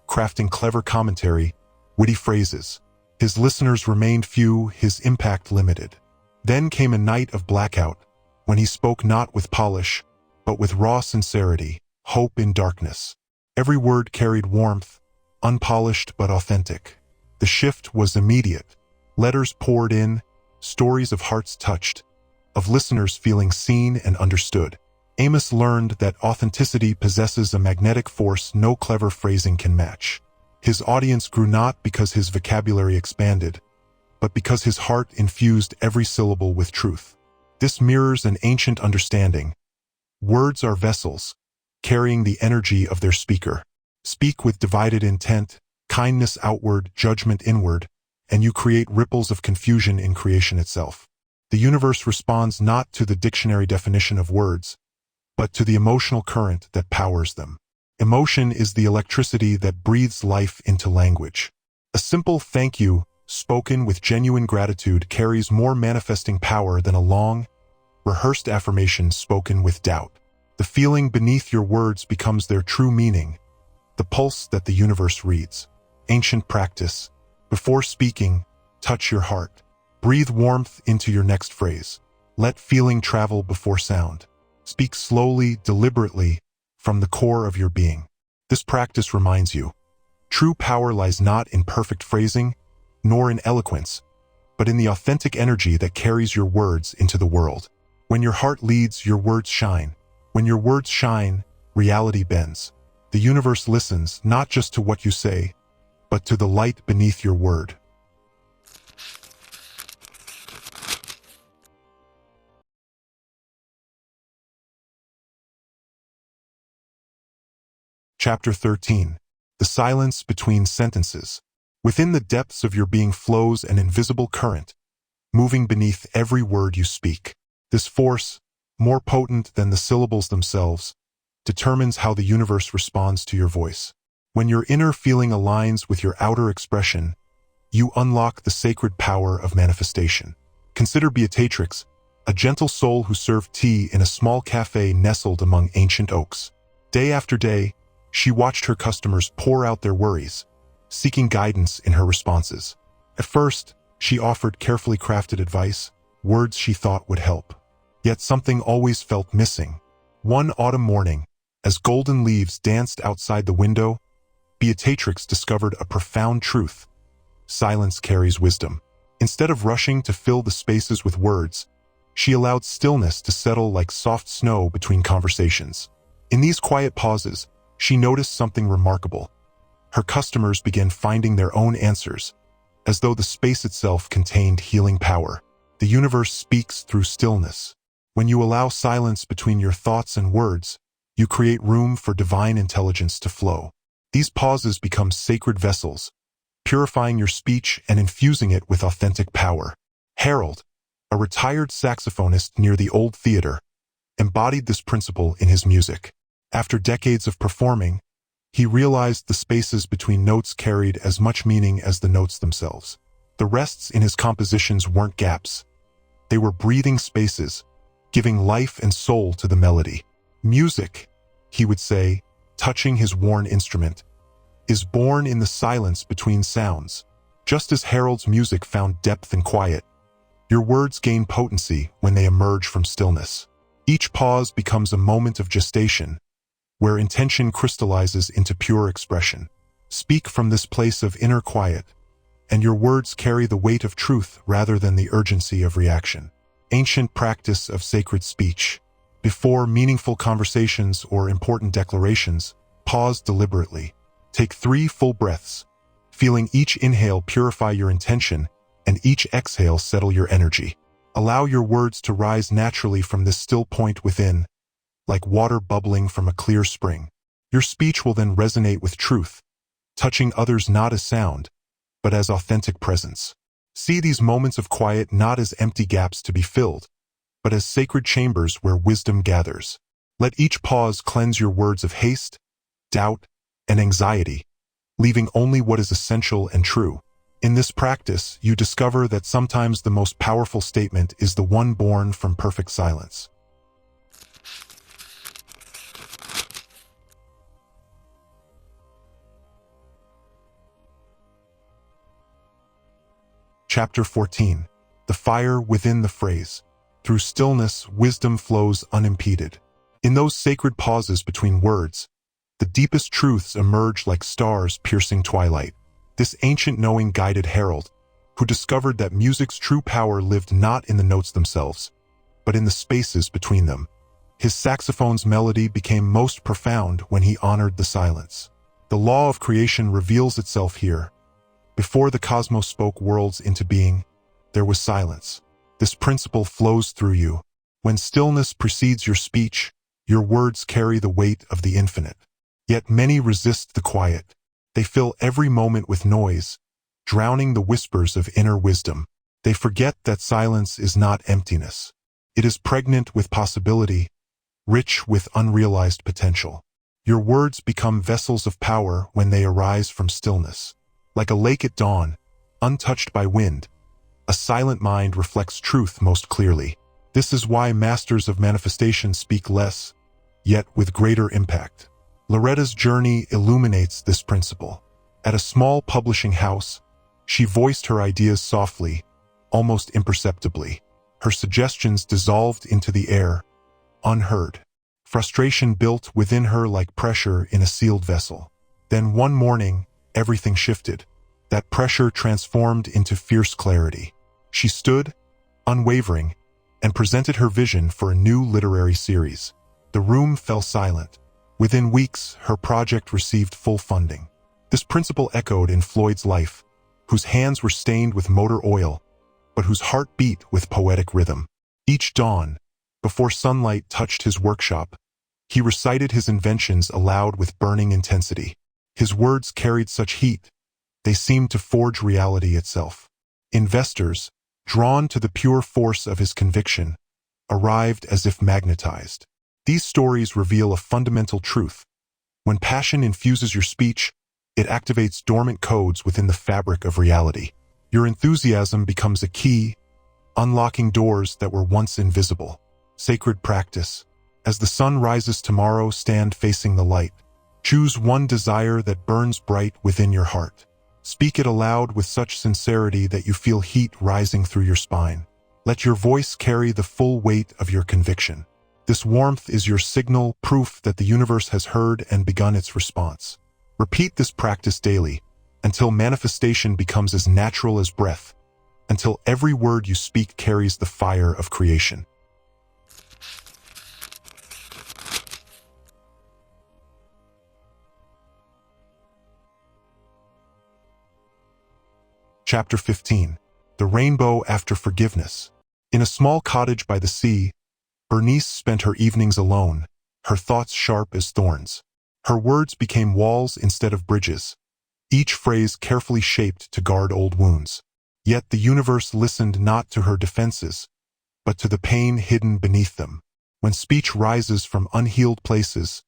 crafting clever commentary, witty phrases. His listeners remained few, his impact limited. Then came a night of blackout, when he spoke not with polish, but with raw sincerity, hope in darkness. Every word carried warmth, unpolished but authentic. The shift was immediate. Letters poured in, stories of hearts touched, of listeners feeling seen and understood. Amos learned that authenticity possesses a magnetic force no clever phrasing can match. His audience grew not because his vocabulary expanded, but because his heart infused every syllable with truth. This mirrors an ancient understanding. Words are vessels, carrying the energy of their speaker. Speak with divided intent, kindness outward, judgment inward, and you create ripples of confusion in creation itself. The universe responds not to the dictionary definition of words, but to the emotional current that powers them. Emotion is the electricity that breathes life into language. A simple thank you, spoken with genuine gratitude, carries more manifesting power than a long, rehearsed affirmation spoken with doubt. The feeling beneath your words becomes their true meaning, the pulse that the universe reads. Ancient practice. Before speaking, touch your heart. Breathe warmth into your next phrase. Let feeling travel before sound. Speak slowly, deliberately, from the core of your being. This practice reminds you, true power lies not in perfect phrasing, nor in eloquence, but in the authentic energy that carries your words into the world. When your heart leads, your words shine. When your words shine, reality bends. The universe listens not just to what you say, but to the light beneath your word. Chapter 13. The silence between sentences. Within the depths of your being flows an invisible current, moving beneath every word you speak. This force, more potent than the syllables themselves, determines how the universe responds to your voice. When your inner feeling aligns with your outer expression, you unlock the sacred power of manifestation. Consider Beatrix, a gentle soul who served tea in a small cafe nestled among ancient oaks. Day after day, she watched her customers pour out their worries, seeking guidance in her responses. At first, she offered carefully crafted advice, words she thought would help. Yet something always felt missing. One autumn morning, as golden leaves danced outside the window, Beatrix discovered a profound truth. Silence carries wisdom. Instead of rushing to fill the spaces with words, she allowed stillness to settle like soft snow between conversations. In these quiet pauses, she noticed something remarkable. Her customers began finding their own answers, as though the space itself contained healing power. The universe speaks through stillness. When you allow silence between your thoughts and words, you create room for divine intelligence to flow. These pauses become sacred vessels, purifying your speech and infusing it with authentic power. Harold, a retired saxophonist near the old theater, embodied this principle in his music. After decades of performing, he realized the spaces between notes carried as much meaning as the notes themselves. The rests in his compositions weren't gaps. They were breathing spaces, giving life and soul to the melody. Music, he would say, touching his worn instrument, is born in the silence between sounds. Just as Harold's music found depth and quiet, your words gain potency when they emerge from stillness. Each pause becomes a moment of gestation, where intention crystallizes into pure expression. Speak from this place of inner quiet, and your words carry the weight of truth rather than the urgency of reaction. Ancient practice of sacred speech. Before meaningful conversations or important declarations, pause deliberately. Take 3 full breaths, feeling each inhale purify your intention and each exhale settle your energy. Allow your words to rise naturally from this still point within, like water bubbling from a clear spring. Your speech will then resonate with truth, touching others not as sound, but as authentic presence. See these moments of quiet not as empty gaps to be filled, but as sacred chambers where wisdom gathers. Let each pause cleanse your words of haste, doubt, and anxiety, leaving only what is essential and true. In this practice, you discover that sometimes the most powerful statement is the one born from perfect silence. Chapter 14. The Fire Within the Phrase. Through stillness, wisdom flows unimpeded. In those sacred pauses between words, the deepest truths emerge like stars piercing twilight. This ancient knowing guided Harold, who discovered that music's true power lived not in the notes themselves, but in the spaces between them. His saxophone's melody became most profound when he honored the silence. The law of creation reveals itself here. Before the cosmos spoke worlds into being, there was silence. This principle flows through you. When stillness precedes your speech, your words carry the weight of the infinite. Yet many resist the quiet. They fill every moment with noise, drowning the whispers of inner wisdom. They forget that silence is not emptiness. It is pregnant with possibility, rich with unrealized potential. Your words become vessels of power when they arise from stillness. Like a lake at dawn, untouched by wind, a silent mind reflects truth most clearly. This is why masters of manifestation speak less, yet with greater impact. Loretta's journey illuminates this principle. At a small publishing house, she voiced her ideas softly, almost imperceptibly. Her suggestions dissolved into the air, unheard. Frustration built within her like pressure in a sealed vessel. Then one morning, everything shifted. That pressure transformed into fierce clarity. She stood, unwavering, and presented her vision for a new literary series. The room fell silent. Within weeks, her project received full funding. This principle echoed in Floyd's life, whose hands were stained with motor oil, but whose heart beat with poetic rhythm. Each dawn, before sunlight touched his workshop, he recited his inventions aloud with burning intensity. His words carried such heat, they seemed to forge reality itself. Investors, drawn to the pure force of his conviction, arrived as if magnetized. These stories reveal a fundamental truth. When passion infuses your speech, it activates dormant codes within the fabric of reality. Your enthusiasm becomes a key, unlocking doors that were once invisible. Sacred practice. As the sun rises tomorrow, stand facing the light. Choose one desire that burns bright within your heart. Speak it aloud with such sincerity that you feel heat rising through your spine. Let your voice carry the full weight of your conviction. This warmth is your signal, proof that the universe has heard and begun its response. Repeat this practice daily, until manifestation becomes as natural as breath, until every word you speak carries the fire of creation. Chapter 15. The Rainbow After Forgiveness. In a small cottage by the sea, Bernice spent her evenings alone, her thoughts sharp as thorns. Her words became walls instead of bridges, each phrase carefully shaped to guard old wounds. Yet the universe listened not to her defenses, but to the pain hidden beneath them. When speech rises from unhealed places,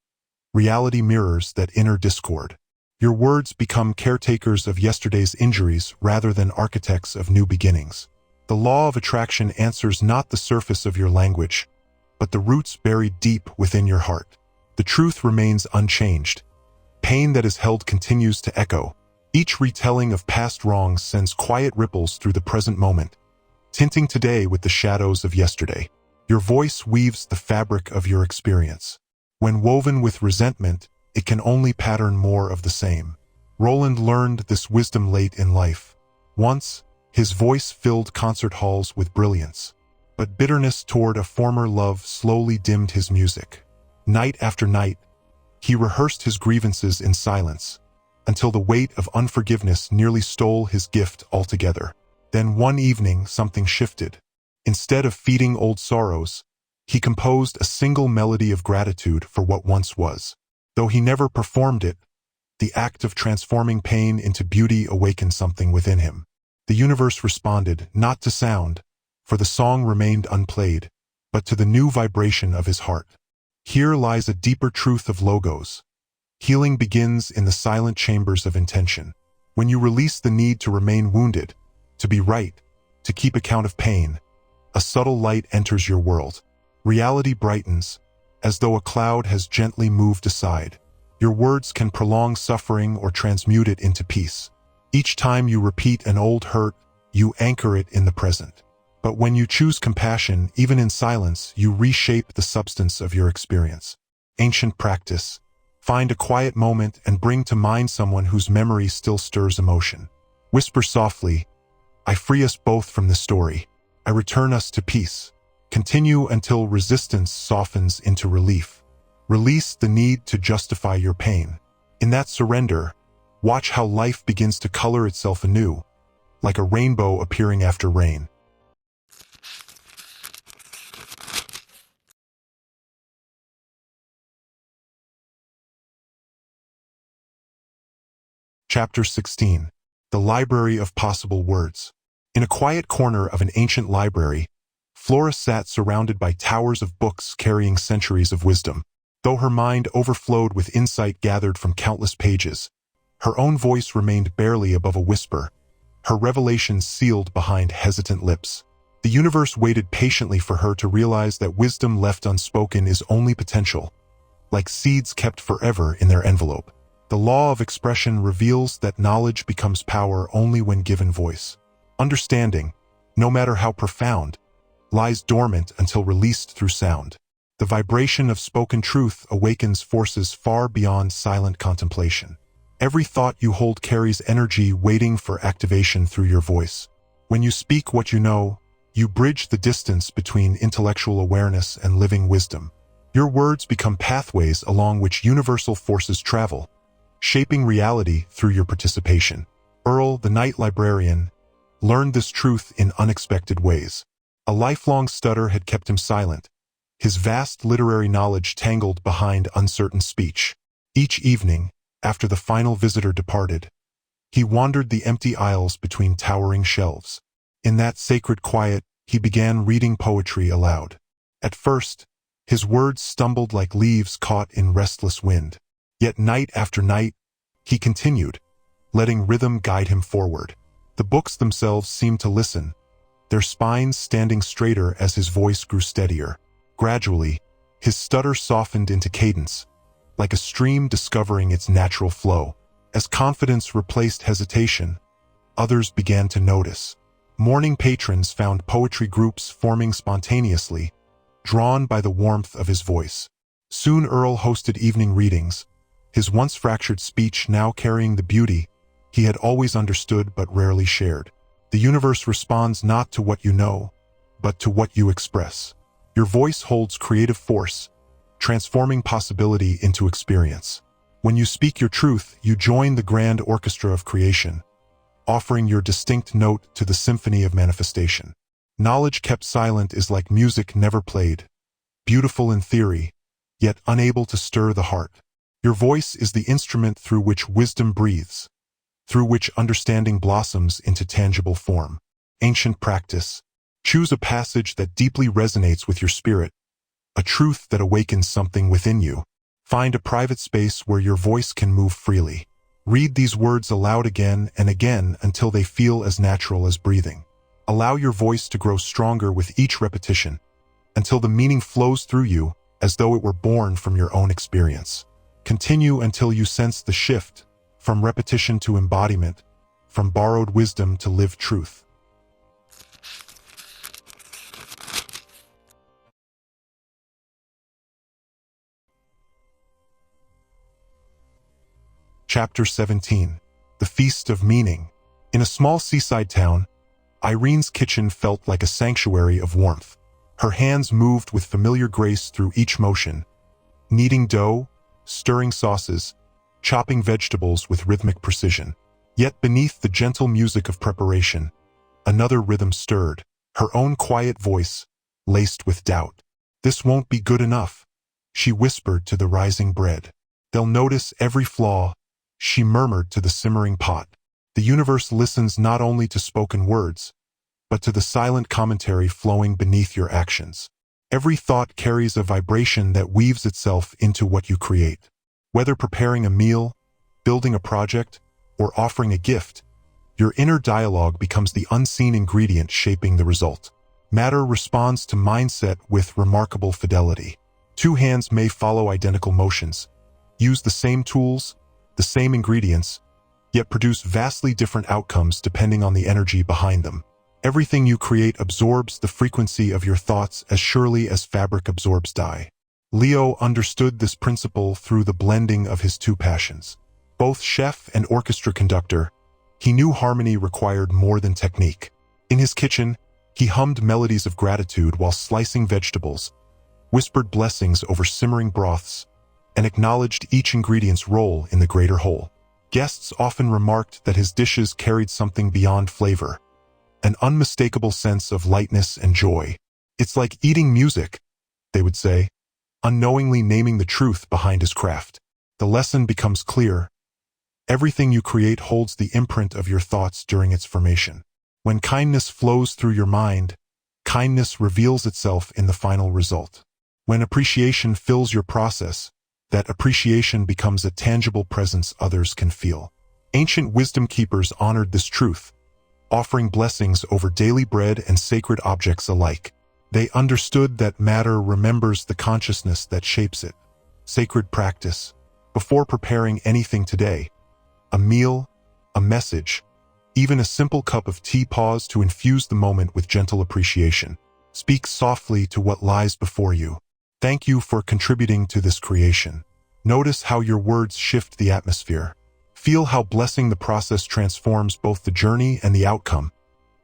reality mirrors that inner discord. Your words become caretakers of yesterday's injuries rather than architects of new beginnings. The law of attraction answers not the surface of your language, but the roots buried deep within your heart. The truth remains unchanged. Pain that is held continues to echo. Each retelling of past wrongs sends quiet ripples through the present moment, tinting today with the shadows of yesterday. Your voice weaves the fabric of your experience. When woven with resentment, it can only pattern more of the same. Roland learned this wisdom late in life. Once, his voice filled concert halls with brilliance, but bitterness toward a former love slowly dimmed his music. Night after night, he rehearsed his grievances in silence, until the weight of unforgiveness nearly stole his gift altogether. Then one evening, something shifted. Instead of feeding old sorrows, he composed a single melody of gratitude for what once was. Though he never performed it, the act of transforming pain into beauty awakened something within him. The universe responded, not to sound, for the song remained unplayed, but to the new vibration of his heart. Here lies a deeper truth of logos. Healing begins in the silent chambers of intention. When you release the need to remain wounded, to be right, to keep account of pain, a subtle light enters your world. Reality brightens, as though a cloud has gently moved aside. Your words can prolong suffering or transmute it into peace. Each time you repeat an old hurt, you anchor it in the present. But when you choose compassion, even in silence, you reshape the substance of your experience. Ancient practice. Find a quiet moment and bring to mind someone whose memory still stirs emotion. Whisper softly, "I free us both from this story. I return us to peace." Continue until resistance softens into relief. Release the need to justify your pain. In that surrender, watch how life begins to color itself anew, like a rainbow appearing after rain. Chapter 16. The Library of Possible Words. In a quiet corner of an ancient library, Flora sat surrounded by towers of books carrying centuries of wisdom. Though her mind overflowed with insight gathered from countless pages, her own voice remained barely above a whisper, her revelations sealed behind hesitant lips. The universe waited patiently for her to realize that wisdom left unspoken is only potential, like seeds kept forever in their envelope. The law of expression reveals that knowledge becomes power only when given voice. Understanding, no matter how profound, lies dormant until released through sound. The vibration of spoken truth awakens forces far beyond silent contemplation. Every thought you hold carries energy waiting for activation through your voice. When you speak what you know, you bridge the distance between intellectual awareness and living wisdom. Your words become pathways along which universal forces travel, shaping reality through your participation. Earl, the night librarian, learned this truth in unexpected ways. A lifelong stutter had kept him silent, his vast literary knowledge tangled behind uncertain speech. Each evening, after the final visitor departed, he wandered the empty aisles between towering shelves. In that sacred quiet, he began reading poetry aloud. At first, his words stumbled like leaves caught in restless wind. Yet night after night, he continued, letting rhythm guide him forward. The books themselves seemed to listen, their spines standing straighter as his voice grew steadier. Gradually, his stutter softened into cadence, like a stream discovering its natural flow. As confidence replaced hesitation, others began to notice. Morning patrons found poetry groups forming spontaneously, drawn by the warmth of his voice. Soon Earl hosted evening readings, his once fractured speech now carrying the beauty he had always understood but rarely shared. The universe responds not to what you know, but to what you express. Your voice holds creative force, transforming possibility into experience. When you speak your truth, you join the grand orchestra of creation, offering your distinct note to the symphony of manifestation. Knowledge kept silent is like music never played, beautiful in theory, yet unable to stir the heart. Your voice is the instrument through which wisdom breathes, through which understanding blossoms into tangible form. Ancient practice. Choose a passage that deeply resonates with your spirit, a truth that awakens something within you. Find a private space where your voice can move freely. Read these words aloud again and again until they feel as natural as breathing. Allow your voice to grow stronger with each repetition, until the meaning flows through you as though it were born from your own experience. Continue until you sense the shift, from repetition to embodiment, from borrowed wisdom to lived truth. Chapter 17. The Feast of Meaning. In a small seaside town, Irene's kitchen felt like a sanctuary of warmth. Her hands moved with familiar grace through each motion, kneading dough, stirring sauces, chopping vegetables with rhythmic precision. Yet beneath the gentle music of preparation, another rhythm stirred, her own quiet voice, laced with doubt. "This won't be good enough," she whispered to the rising bread. "They'll notice every flaw," she murmured to the simmering pot. The universe listens not only to spoken words, but to the silent commentary flowing beneath your actions. Every thought carries a vibration that weaves itself into what you create. Whether preparing a meal, building a project, or offering a gift, your inner dialogue becomes the unseen ingredient shaping the result. Matter responds to mindset with remarkable fidelity. Two hands may follow identical motions, use the same tools, the same ingredients, yet produce vastly different outcomes depending on the energy behind them. Everything you create absorbs the frequency of your thoughts as surely as fabric absorbs dye. Leo understood this principle through the blending of his two passions. Both chef and orchestra conductor, he knew harmony required more than technique. In his kitchen, he hummed melodies of gratitude while slicing vegetables, whispered blessings over simmering broths, and acknowledged each ingredient's role in the greater whole. Guests often remarked that his dishes carried something beyond flavor, an unmistakable sense of lightness and joy. "It's like eating music," they would say, unknowingly naming the truth behind his craft. The lesson becomes clear. Everything you create holds the imprint of your thoughts during its formation. When kindness flows through your mind, kindness reveals itself in the final result. When appreciation fills your process, that appreciation becomes a tangible presence others can feel. Ancient wisdom keepers honored this truth, offering blessings over daily bread and sacred objects alike. They understood that matter remembers the consciousness that shapes it. Sacred practice. Before preparing anything today, a meal, a message, even a simple cup of tea, pause to infuse the moment with gentle appreciation. Speak softly to what lies before you. Thank you for contributing to this creation. Notice how your words shift the atmosphere. Feel how blessing the process transforms both the journey and the outcome,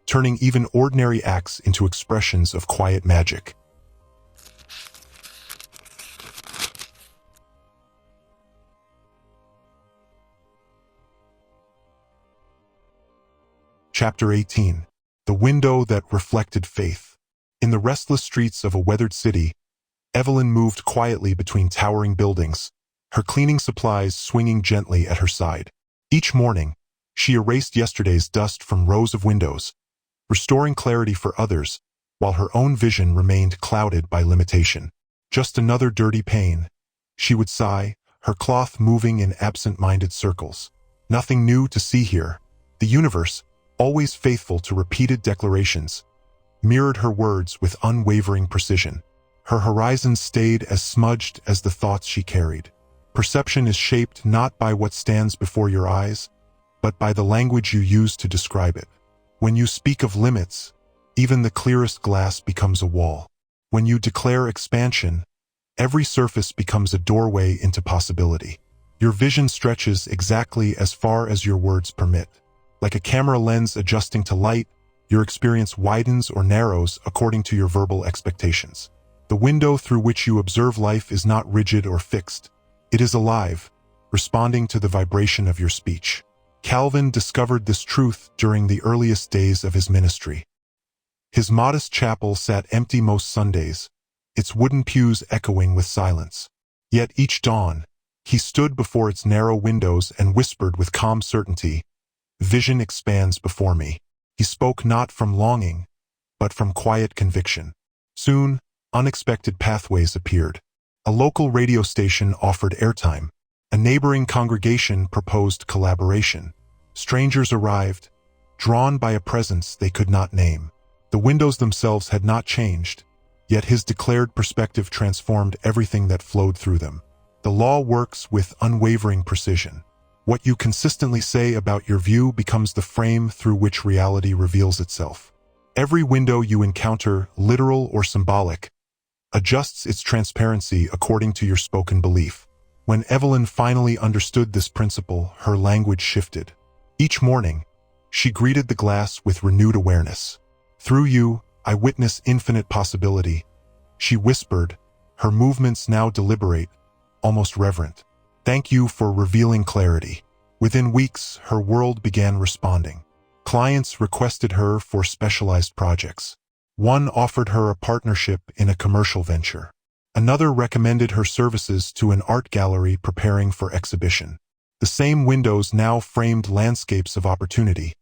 turning even ordinary acts into expressions of quiet magic. Chapter 18. The Window That Reflected Faith. In the restless streets of a weathered city, Evelyn moved quietly between towering buildings, her cleaning supplies swinging gently at her side. Each morning, she erased yesterday's dust from rows of windows, restoring clarity for others, while her own vision remained clouded by limitation. "Just another dirty pane," she would sigh, her cloth moving in absent-minded circles. Nothing new to see here. The universe, always faithful to repeated declarations, mirrored her words with unwavering precision. Her horizon stayed as smudged as the thoughts she carried. Perception is shaped not by what stands before your eyes, but by the language you use to describe it. When you speak of limits, even the clearest glass becomes a wall. When you declare expansion, every surface becomes a doorway into possibility. Your vision stretches exactly as far as your words permit. Like a camera lens adjusting to light, your experience widens or narrows according to your verbal expectations. The window through which you observe life is not rigid or fixed. It is alive, responding to the vibration of your speech. Calvin discovered this truth during the earliest days of his ministry. His modest chapel sat empty most Sundays, its wooden pews echoing with silence. Yet each dawn, he stood before its narrow windows and whispered with calm certainty, "Vision expands before me." He spoke not from longing, but from quiet conviction. Soon, unexpected pathways appeared. A local radio station offered airtime. A neighboring congregation proposed collaboration. Strangers arrived, drawn by a presence they could not name. The windows themselves had not changed, yet his declared perspective transformed everything that flowed through them. The law works with unwavering precision. What you consistently say about your view becomes the frame through which reality reveals itself. Every window you encounter, literal or symbolic, adjusts its transparency according to your spoken belief. When Evelyn finally understood this principle, her language shifted. Each morning, she greeted the glass with renewed awareness. "Through you, I witness infinite possibility," she whispered, her movements now deliberate, almost reverent. "Thank you for revealing clarity." Within weeks, her world began responding. Clients requested her for specialized projects. One offered her a partnership in a commercial venture. Another recommended her services to an art gallery preparing for exhibition. The same windows now framed landscapes of opportunity,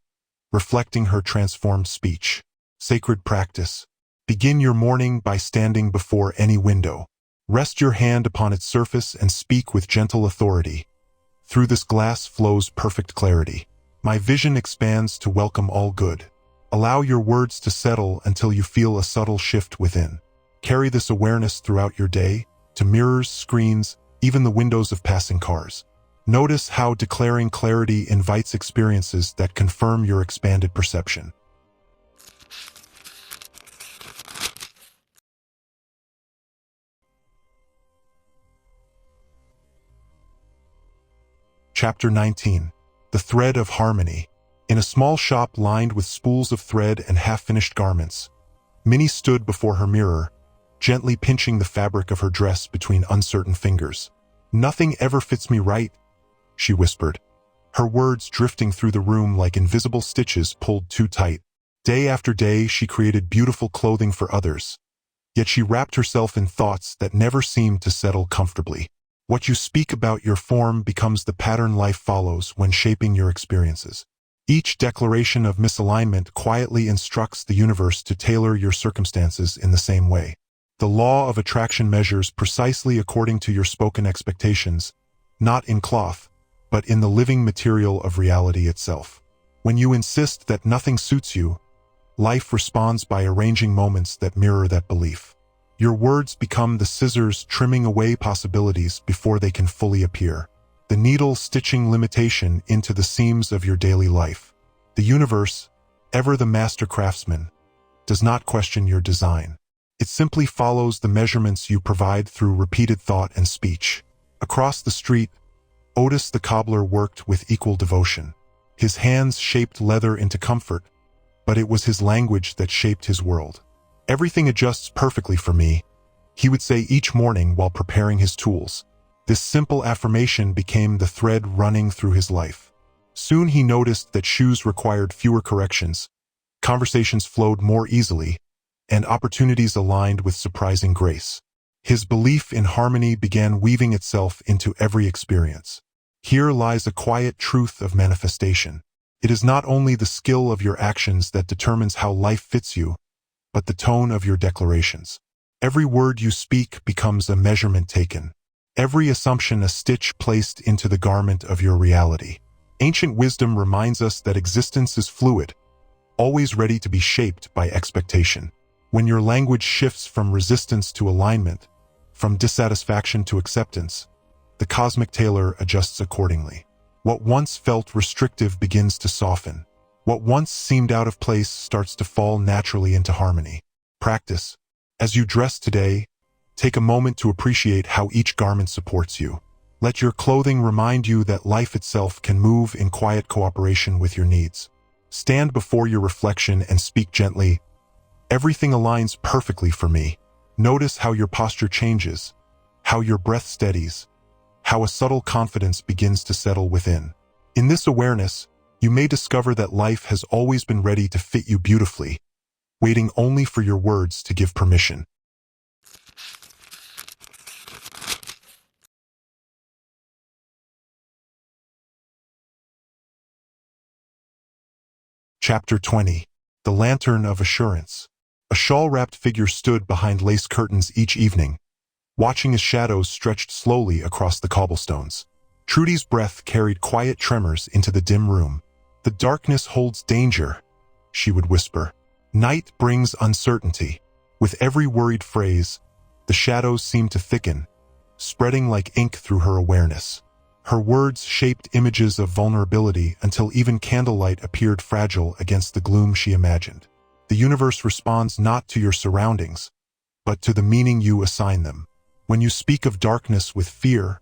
reflecting her transformed speech. Sacred practice. Begin your morning by standing before any window. Rest your hand upon its surface and speak with gentle authority. Through this glass flows perfect clarity. My vision expands to welcome all good. Allow your words to settle until you feel a subtle shift within. Carry this awareness throughout your day, to mirrors, screens, even the windows of passing cars. Notice how declaring clarity invites experiences that confirm your expanded perception. Chapter 19. The Thread of Harmony. In a small shop lined with spools of thread and half-finished garments, Minnie stood before her mirror, gently pinching the fabric of her dress between uncertain fingers. "Nothing ever fits me right," she whispered, her words drifting through the room like invisible stitches pulled too tight. Day after day, she created beautiful clothing for others, yet she wrapped herself in thoughts that never seemed to settle comfortably. What you speak about your form becomes the pattern life follows when shaping your experiences. Each declaration of misalignment quietly instructs the universe to tailor your circumstances in the same way. The law of attraction measures precisely according to your spoken expectations, not in cloth, but in the living material of reality itself. When you insist that nothing suits you, life responds by arranging moments that mirror that belief. Your words become the scissors trimming away possibilities before they can fully appear. The needle stitching limitation into the seams of your daily life. The universe, ever the master craftsman, does not question your design. It simply follows the measurements you provide through repeated thought and speech. Across the street, Otis the cobbler worked with equal devotion. His hands shaped leather into comfort, but it was his language that shaped his world. "Everything adjusts perfectly for me," he would say each morning while preparing his tools. This simple affirmation became the thread running through his life. Soon he noticed that shoes required fewer corrections, conversations flowed more easily, and opportunities aligned with surprising grace. His belief in harmony began weaving itself into every experience. Here lies a quiet truth of manifestation. It is not only the skill of your actions that determines how life fits you, but the tone of your declarations. Every word you speak becomes a measurement taken. Every assumption a stitch placed into the garment of your reality. Ancient wisdom reminds us that existence is fluid, always ready to be shaped by expectation. When your language shifts from resistance to alignment, from dissatisfaction to acceptance, the cosmic tailor adjusts accordingly. What once felt restrictive begins to soften. What once seemed out of place starts to fall naturally into harmony. Practice. As you dress today, take a moment to appreciate how each garment supports you. Let your clothing remind you that life itself can move in quiet cooperation with your needs. Stand before your reflection and speak gently. Everything aligns perfectly for me. Notice how your posture changes, how your breath steadies, how a subtle confidence begins to settle within. In this awareness, you may discover that life has always been ready to fit you beautifully, waiting only for your words to give permission. Chapter 20. The Lantern of Assurance. A shawl-wrapped figure stood behind lace curtains each evening, watching as shadows stretched slowly across the cobblestones. Trudy's breath carried quiet tremors into the dim room. "The darkness holds danger," she would whisper. "Night brings uncertainty." With every worried phrase, the shadows seemed to thicken, spreading like ink through her awareness. Her words shaped images of vulnerability until even candlelight appeared fragile against the gloom she imagined. The universe responds not to your surroundings, but to the meaning you assign them. When you speak of darkness with fear,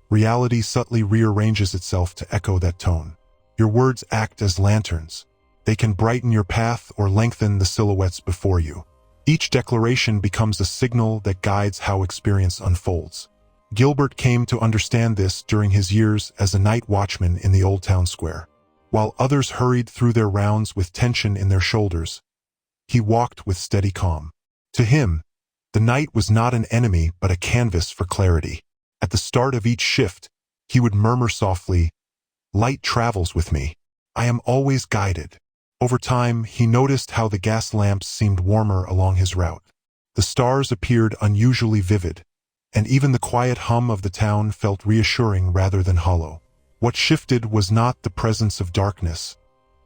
reality subtly rearranges itself to echo that tone. Your words act as lanterns. They can brighten your path or lengthen the silhouettes before you. Each declaration becomes a signal that guides how experience unfolds. Gilbert came to understand this during his years as a night watchman in the old town square. While others hurried through their rounds with tension in their shoulders, he walked with steady calm. To him, the night was not an enemy but a canvas for clarity. At the start of each shift, he would murmur softly, "Light travels with me. I am always guided." Over time, he noticed how the gas lamps seemed warmer along his route. The stars appeared unusually vivid, and even the quiet hum of the town felt reassuring rather than hollow. What shifted was not the presence of darkness,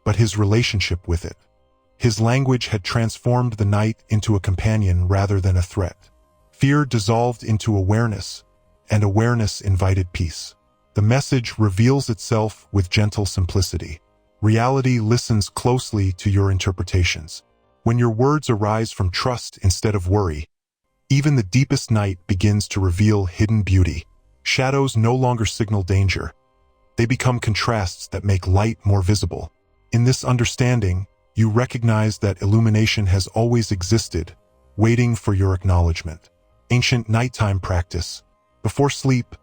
but his relationship with it. His language had transformed the night into a companion rather than a threat. Fear dissolved into awareness, and awareness invited peace. The message reveals itself with gentle simplicity. Reality listens closely to your interpretations. When your words arise from trust instead of worry, even the deepest night begins to reveal hidden beauty. Shadows no longer signal danger. They become contrasts that make light more visible. In this understanding, you recognize that illumination has always existed, waiting for your acknowledgement. Ancient nighttime practice. Before sleep,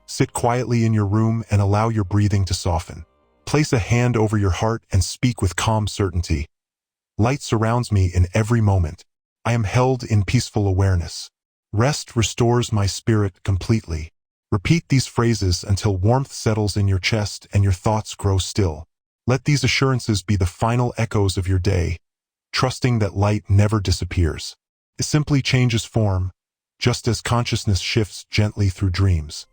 sit quietly in your room and allow your breathing to soften. Place a hand over your heart and speak with calm certainty. Light surrounds me in every moment. I am held in peaceful awareness. Rest restores my spirit completely. Repeat these phrases until warmth settles in your chest and your thoughts grow still. Let these assurances be the final echoes of your day, trusting that light never disappears. It simply changes form, just as consciousness shifts gently through dreams.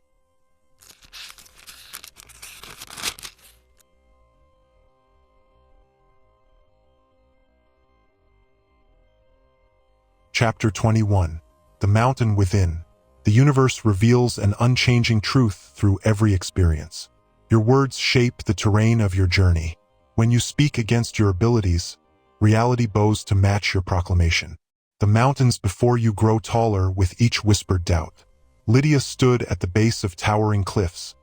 Chapter 21. The Mountain Within. The universe reveals an unchanging truth through every experience. Your words shape the terrain of your journey. When you speak against your abilities, reality bows to match your proclamation. The mountains before you grow taller with each whispered doubt. Lydia stood at the base of towering cliffs,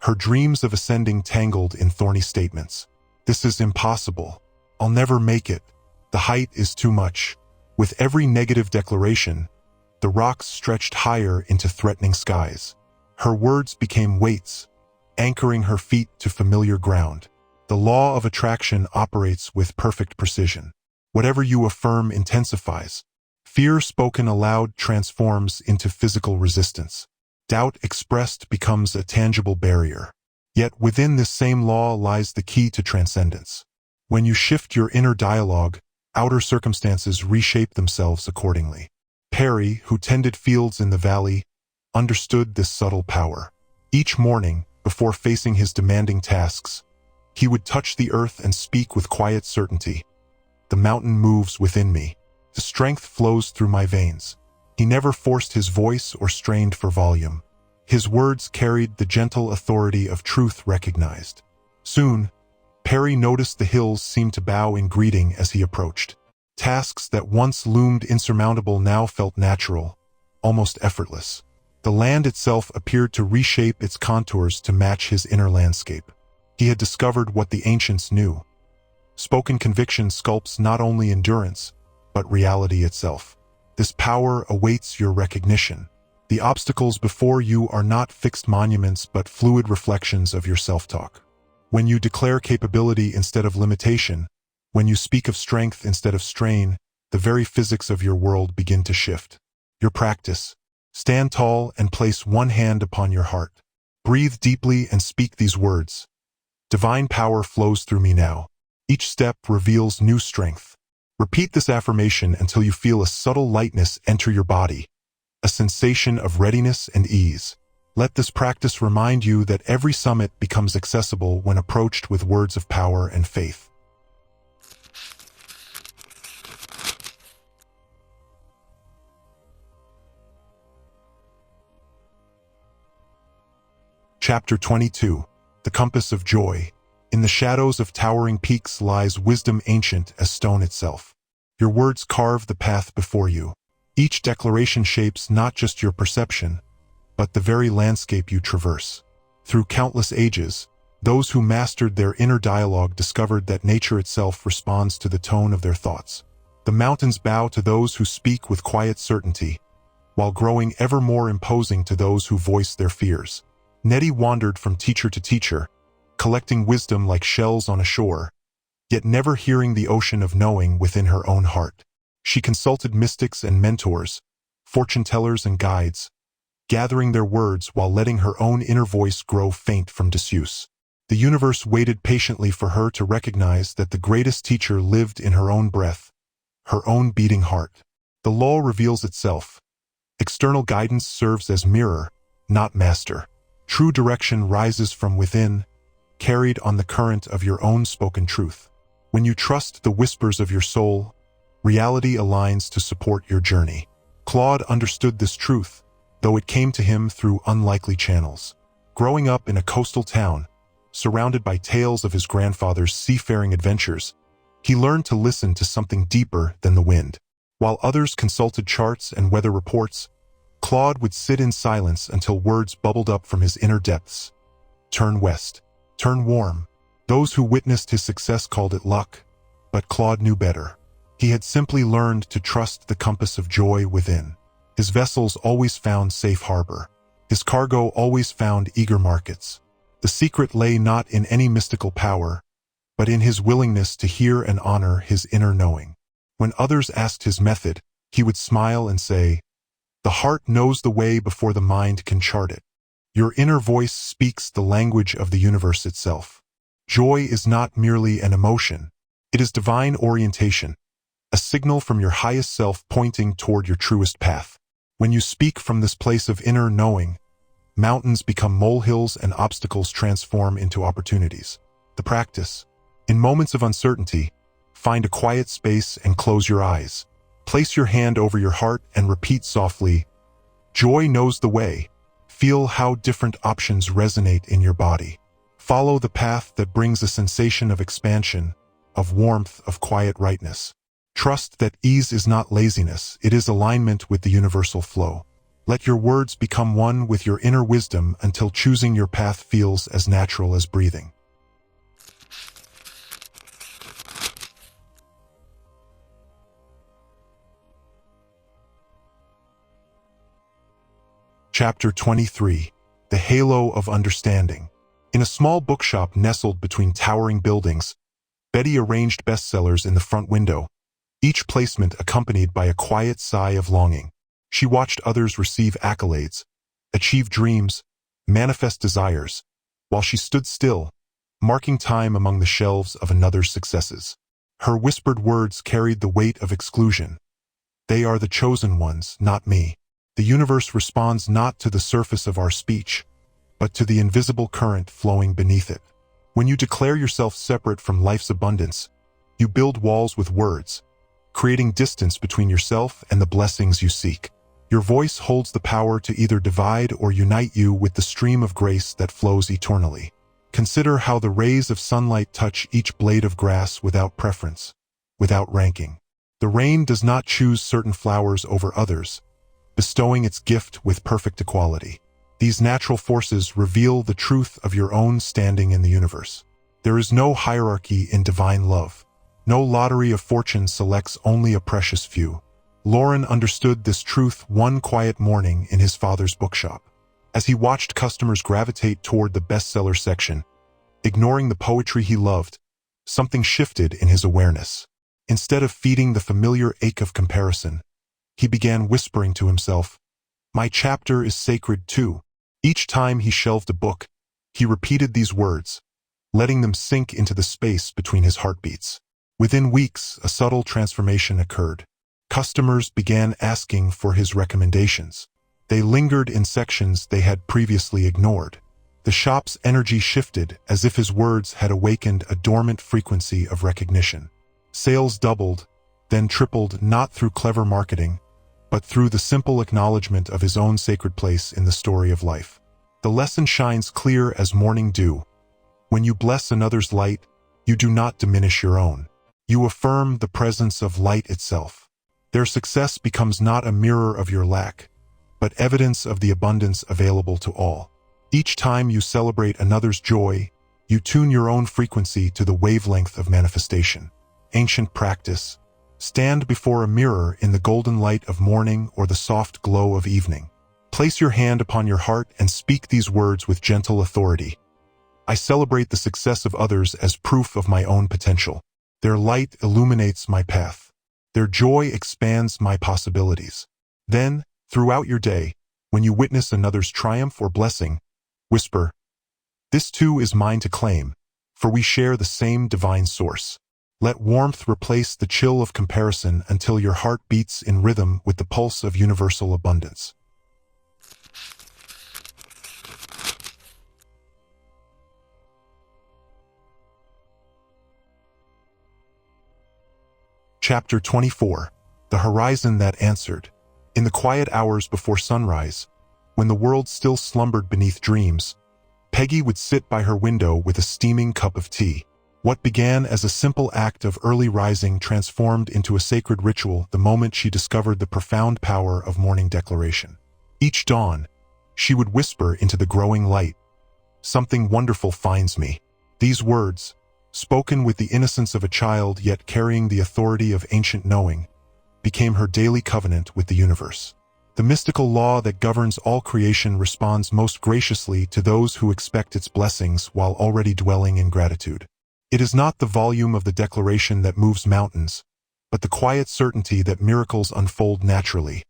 her dreams of ascending tangled in thorny statements. "This is impossible. I'll never make it. The height is too much." With every negative declaration, the rocks stretched higher into threatening skies. Her words became weights, anchoring her feet to familiar ground. The law of attraction operates with perfect precision. Whatever you affirm intensifies. Fear spoken aloud transforms into physical resistance. Doubt expressed becomes a tangible barrier. Yet within this same law lies the key to transcendence. When you shift your inner dialogue, outer circumstances reshape themselves accordingly. Perry, who tended fields in the valley, understood this subtle power. Each morning, before facing his demanding tasks, he would touch the earth and speak with quiet certainty. "The mountain moves within me. The strength flows through my veins." He never forced his voice or strained for volume. His words carried the gentle authority of truth recognized. Soon, Harry noticed the hills seemed to bow in greeting as he approached. Tasks that once loomed insurmountable now felt natural, almost effortless. The land itself appeared to reshape its contours to match his inner landscape. He had discovered what the ancients knew. Spoken conviction sculpts not only endurance, but reality itself. This power awaits your recognition. The obstacles before you are not fixed monuments but fluid reflections of your self-talk. When you declare capability instead of limitation, when you speak of strength instead of strain, the very physics of your world begin to shift. Your practice. Stand tall and place one hand upon your heart. Breathe deeply and speak these words. Divine power flows through me now. Each step reveals new strength. Repeat this affirmation until you feel a subtle lightness enter your body, a sensation of readiness and ease. Let this practice remind you that every summit becomes accessible when approached with words of power and faith. Chapter 22. The Compass of Joy. In the shadows of towering peaks lies wisdom ancient as stone itself. Your words carve the path before you. Each declaration shapes not just your perception, but the very landscape you traverse. Through countless ages, those who mastered their inner dialogue discovered that nature itself responds to the tone of their thoughts. The mountains bow to those who speak with quiet certainty, while growing ever more imposing to those who voice their fears. Nettie wandered from teacher to teacher, collecting wisdom like shells on a shore, yet never hearing the ocean of knowing within her own heart. She consulted mystics and mentors, fortune-tellers and guides, gathering their words while letting her own inner voice grow faint from disuse. The universe waited patiently for her to recognize that the greatest teacher lived in her own breath, her own beating heart. The law reveals itself. External guidance serves as mirror, not master. True direction rises from within, carried on the current of your own spoken truth. When you trust the whispers of your soul, reality aligns to support your journey. Claude understood this truth, though it came to him through unlikely channels. Growing up in a coastal town, surrounded by tales of his grandfather's seafaring adventures, he learned to listen to something deeper than the wind. While others consulted charts and weather reports, Claude would sit in silence until words bubbled up from his inner depths. Turn west. Turn warm. Those who witnessed his success called it luck, but Claude knew better. He had simply learned to trust the compass of joy within. His vessels always found safe harbor. His cargo always found eager markets. The secret lay not in any mystical power, but in his willingness to hear and honor his inner knowing. When others asked his method, he would smile and say, "The heart knows the way before the mind can chart it." Your inner voice speaks the language of the universe itself. Joy is not merely an emotion. It is divine orientation, a signal from your highest self pointing toward your truest path. When you speak from this place of inner knowing, mountains become molehills and obstacles transform into opportunities. The practice. In moments of uncertainty, find a quiet space and close your eyes. Place your hand over your heart and repeat softly, "Joy knows the way." Feel how different options resonate in your body. Follow the path that brings a sensation of expansion, of warmth, of quiet rightness. Trust that ease is not laziness, it is alignment with the universal flow. Let your words become one with your inner wisdom until choosing your path feels as natural as breathing. Chapter 23. The Halo of Understanding. In a small bookshop nestled between towering buildings, Betty arranged bestsellers in the front window, each placement accompanied by a quiet sigh of longing. She watched others receive accolades, achieve dreams, manifest desires, while she stood still, marking time among the shelves of another's successes. Her whispered words carried the weight of exclusion. "They are the chosen ones, not me." The universe responds not to the surface of our speech, but to the invisible current flowing beneath it. When you declare yourself separate from life's abundance, you build walls with words, creating distance between yourself and the blessings you seek. Your voice holds the power to either divide or unite you with the stream of grace that flows eternally. Consider how the rays of sunlight touch each blade of grass without preference, without ranking. The rain does not choose certain flowers over others, bestowing its gift with perfect equality. These natural forces reveal the truth of your own standing in the universe. There is no hierarchy in divine love. No lottery of fortune selects only a precious few. Lauren understood this truth one quiet morning in his father's bookshop. As he watched customers gravitate toward the bestseller section, ignoring the poetry he loved, something shifted in his awareness. Instead of feeding the familiar ache of comparison, he began whispering to himself, "My chapter is sacred too." Each time he shelved a book, he repeated these words, letting them sink into the space between his heartbeats. Within weeks, a subtle transformation occurred. Customers began asking for his recommendations. They lingered in sections they had previously ignored. The shop's energy shifted as if his words had awakened a dormant frequency of recognition. Sales doubled, then tripled, not through clever marketing, but through the simple acknowledgement of his own sacred place in the story of life. The lesson shines clear as morning dew. When you bless another's light, you do not diminish your own. You affirm the presence of light itself. Their success becomes not a mirror of your lack, but evidence of the abundance available to all. Each time you celebrate another's joy, you tune your own frequency to the wavelength of manifestation. Ancient practice. Stand before a mirror in the golden light of morning or the soft glow of evening. Place your hand upon your heart and speak these words with gentle authority. I celebrate the success of others as proof of my own potential. Their light illuminates my path. Their joy expands my possibilities. Then, throughout your day, when you witness another's triumph or blessing, whisper, "This too is mine to claim, for we share the same divine source." Let warmth replace the chill of comparison until your heart beats in rhythm with the pulse of universal abundance. Chapter 24. The Horizon That Answered. In the quiet hours before sunrise, when the world still slumbered beneath dreams, Peggy would sit by her window with a steaming cup of tea. What began as a simple act of early rising transformed into a sacred ritual the moment she discovered the profound power of morning declaration. Each dawn, she would whisper into the growing light, "Something wonderful finds me." These words, spoken with the innocence of a child yet carrying the authority of ancient knowing, became her daily covenant with the universe. The mystical law that governs all creation responds most graciously to those who expect its blessings while already dwelling in gratitude. It is not the volume of the declaration that moves mountains, but the quiet certainty that miracles unfold naturally,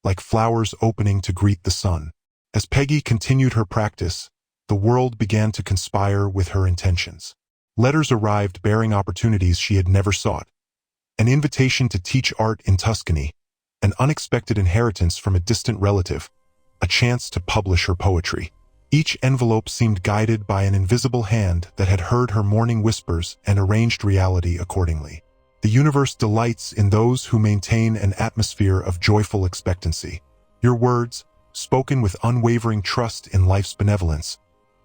like flowers opening to greet the sun. As Peggy continued her practice, the world began to conspire with her intentions. Letters arrived bearing opportunities she had never sought. An invitation to teach art in Tuscany, an unexpected inheritance from a distant relative, a chance to publish her poetry. Each envelope seemed guided by an invisible hand that had heard her morning whispers and arranged reality accordingly. The universe delights in those who maintain an atmosphere of joyful expectancy. Your words, spoken with unwavering trust in life's benevolence,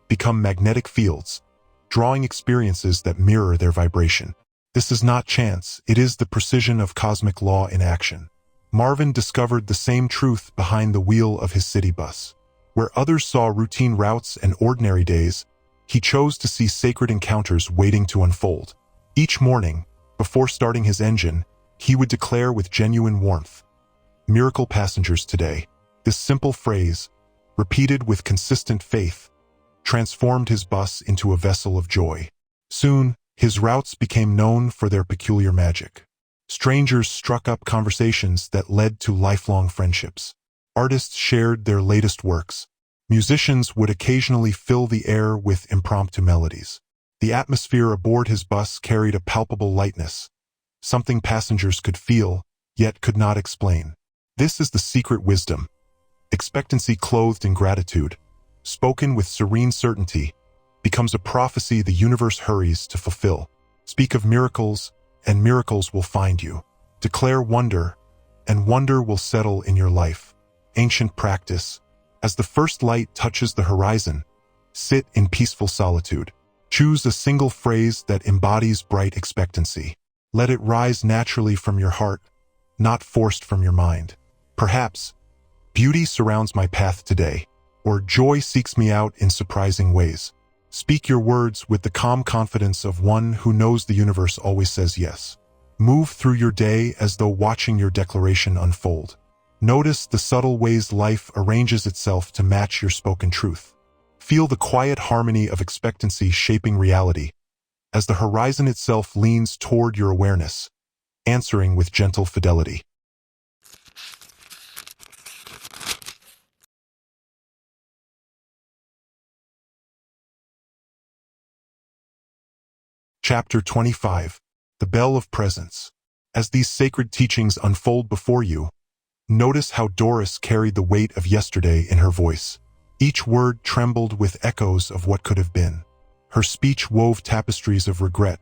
become magnetic fields, drawing experiences that mirror their vibration. This is not chance, it is the precision of cosmic law in action. Marvin discovered the same truth behind the wheel of his city bus. Where others saw routine routes and ordinary days, he chose to see sacred encounters waiting to unfold. Each morning, before starting his engine, he would declare with genuine warmth, "Miracle passengers today." This simple phrase, repeated with consistent faith, transformed his bus into a vessel of joy. Soon, his routes became known for their peculiar magic. Strangers struck up conversations that led to lifelong friendships. Artists shared their latest works. Musicians would occasionally fill the air with impromptu melodies. The atmosphere aboard his bus carried a palpable lightness, something passengers could feel, yet could not explain. This is the secret wisdom. Expectancy clothed in gratitude, spoken with serene certainty, becomes a prophecy the universe hurries to fulfill. Speak of miracles, and miracles will find you. Declare wonder, and wonder will settle in your life. Ancient practice. As the first light touches the horizon, Sit in peaceful solitude. Choose a single phrase that embodies bright expectancy. Let it rise naturally from your heart, not forced from your mind. Perhaps, beauty surrounds my path today, or joy seeks me out in surprising ways. Speak your words with the calm confidence of one who knows the universe always says yes. Move through your day as though watching your declaration unfold. Notice the subtle ways life arranges itself to match your spoken truth. Feel the quiet harmony of expectancy shaping reality as the horizon itself leans toward your awareness, answering with gentle fidelity. Chapter 25. The Bell of Presence. As these sacred teachings unfold before you, notice how Doris carried the weight of yesterday in her voice. Each word trembled with echoes of what could have been. Her speech wove tapestries of regret,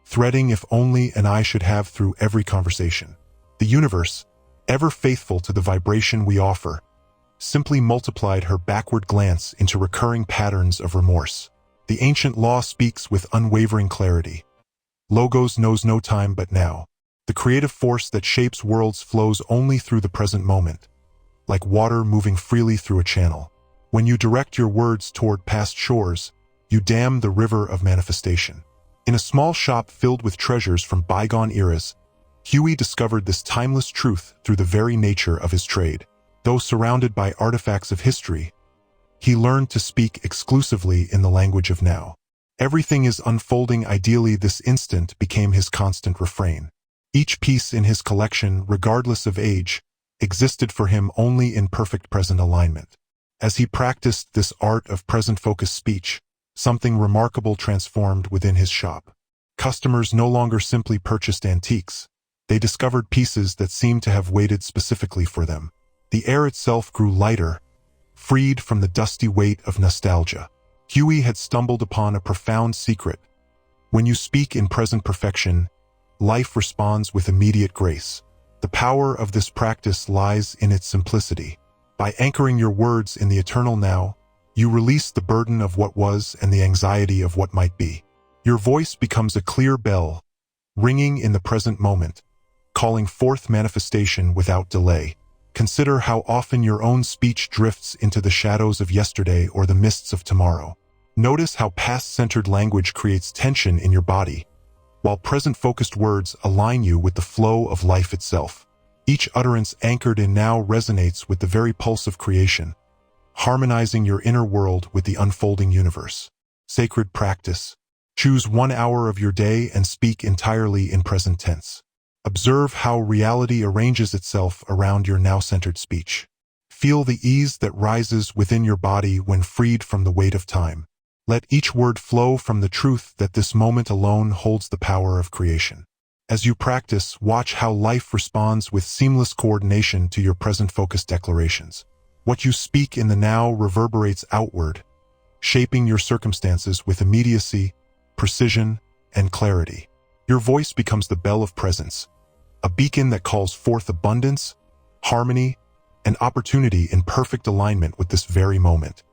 threading if only and I should have through every conversation. The universe, ever faithful to the vibration we offer, simply multiplied her backward glance into recurring patterns of remorse. The ancient law speaks with unwavering clarity. Logos knows no time but now. The creative force that shapes worlds flows only through the present moment, like water moving freely through a channel. When you direct your words toward past shores, you dam the river of manifestation. In a small shop filled with treasures from bygone eras, Huey discovered this timeless truth through the very nature of his trade. Though surrounded by artifacts of history, he learned to speak exclusively in the language of now. Everything is unfolding ideally. This instant became his constant refrain. Each piece in his collection, regardless of age, existed for him only in perfect present alignment. As he practiced this art of present-focused speech, something remarkable transformed within his shop. Customers no longer simply purchased antiques. They discovered pieces that seemed to have waited specifically for them. The air itself grew lighter, freed from the dusty weight of nostalgia. Huey had stumbled upon a profound secret. When you speak in present perfection, life responds with immediate grace. The power of this practice lies in its simplicity. By anchoring your words in the eternal now, you release the burden of what was and the anxiety of what might be. Your voice becomes a clear bell, ringing in the present moment, calling forth manifestation without delay. Consider how often your own speech drifts into the shadows of yesterday or the mists of tomorrow. Notice how past-centered language creates tension in your body, while present-focused words align you with the flow of life itself. Each utterance anchored in now resonates with the very pulse of creation, harmonizing your inner world with the unfolding universe. Sacred practice. Choose 1 hour of your day and speak entirely in present tense. Observe how reality arranges itself around your now-centered speech. Feel the ease that rises within your body when freed from the weight of time. Let each word flow from the truth that this moment alone holds the power of creation. As you practice, watch how life responds with seamless coordination to your present-focused declarations. What you speak in the now reverberates outward, shaping your circumstances with immediacy, precision, and clarity. Your voice becomes the bell of presence, a beacon that calls forth abundance, harmony, and opportunity in perfect alignment with this very moment.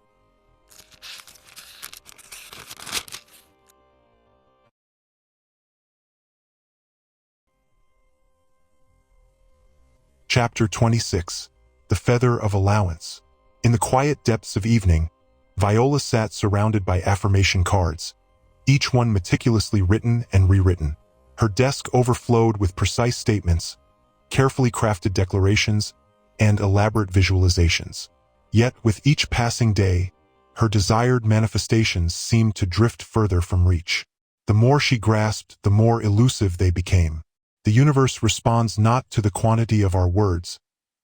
Chapter 26. The Feather of Allowance. In the quiet depths of evening, Viola sat surrounded by affirmation cards, each one meticulously written and rewritten. Her desk overflowed with precise statements, carefully crafted declarations, and elaborate visualizations. Yet, with each passing day, her desired manifestations seemed to drift further from reach. The more she grasped, the more elusive they became. The universe responds not to the quantity of our words,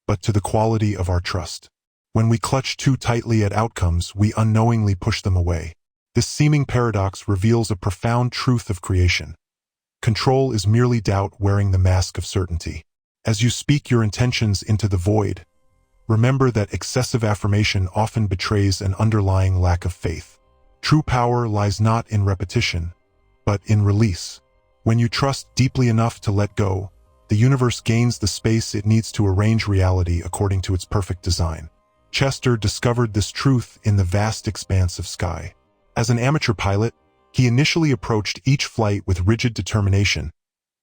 but to the quality of our trust. When we clutch too tightly at outcomes, we unknowingly push them away. This seeming paradox reveals a profound truth of creation. Control is merely doubt wearing the mask of certainty. As you speak your intentions into the void, remember that excessive affirmation often betrays an underlying lack of faith. True power lies not in repetition, but in release. When you trust deeply enough to let go, the universe gains the space it needs to arrange reality according to its perfect design. Chester discovered this truth in the vast expanse of sky. As an amateur pilot, he initially approached each flight with rigid determination,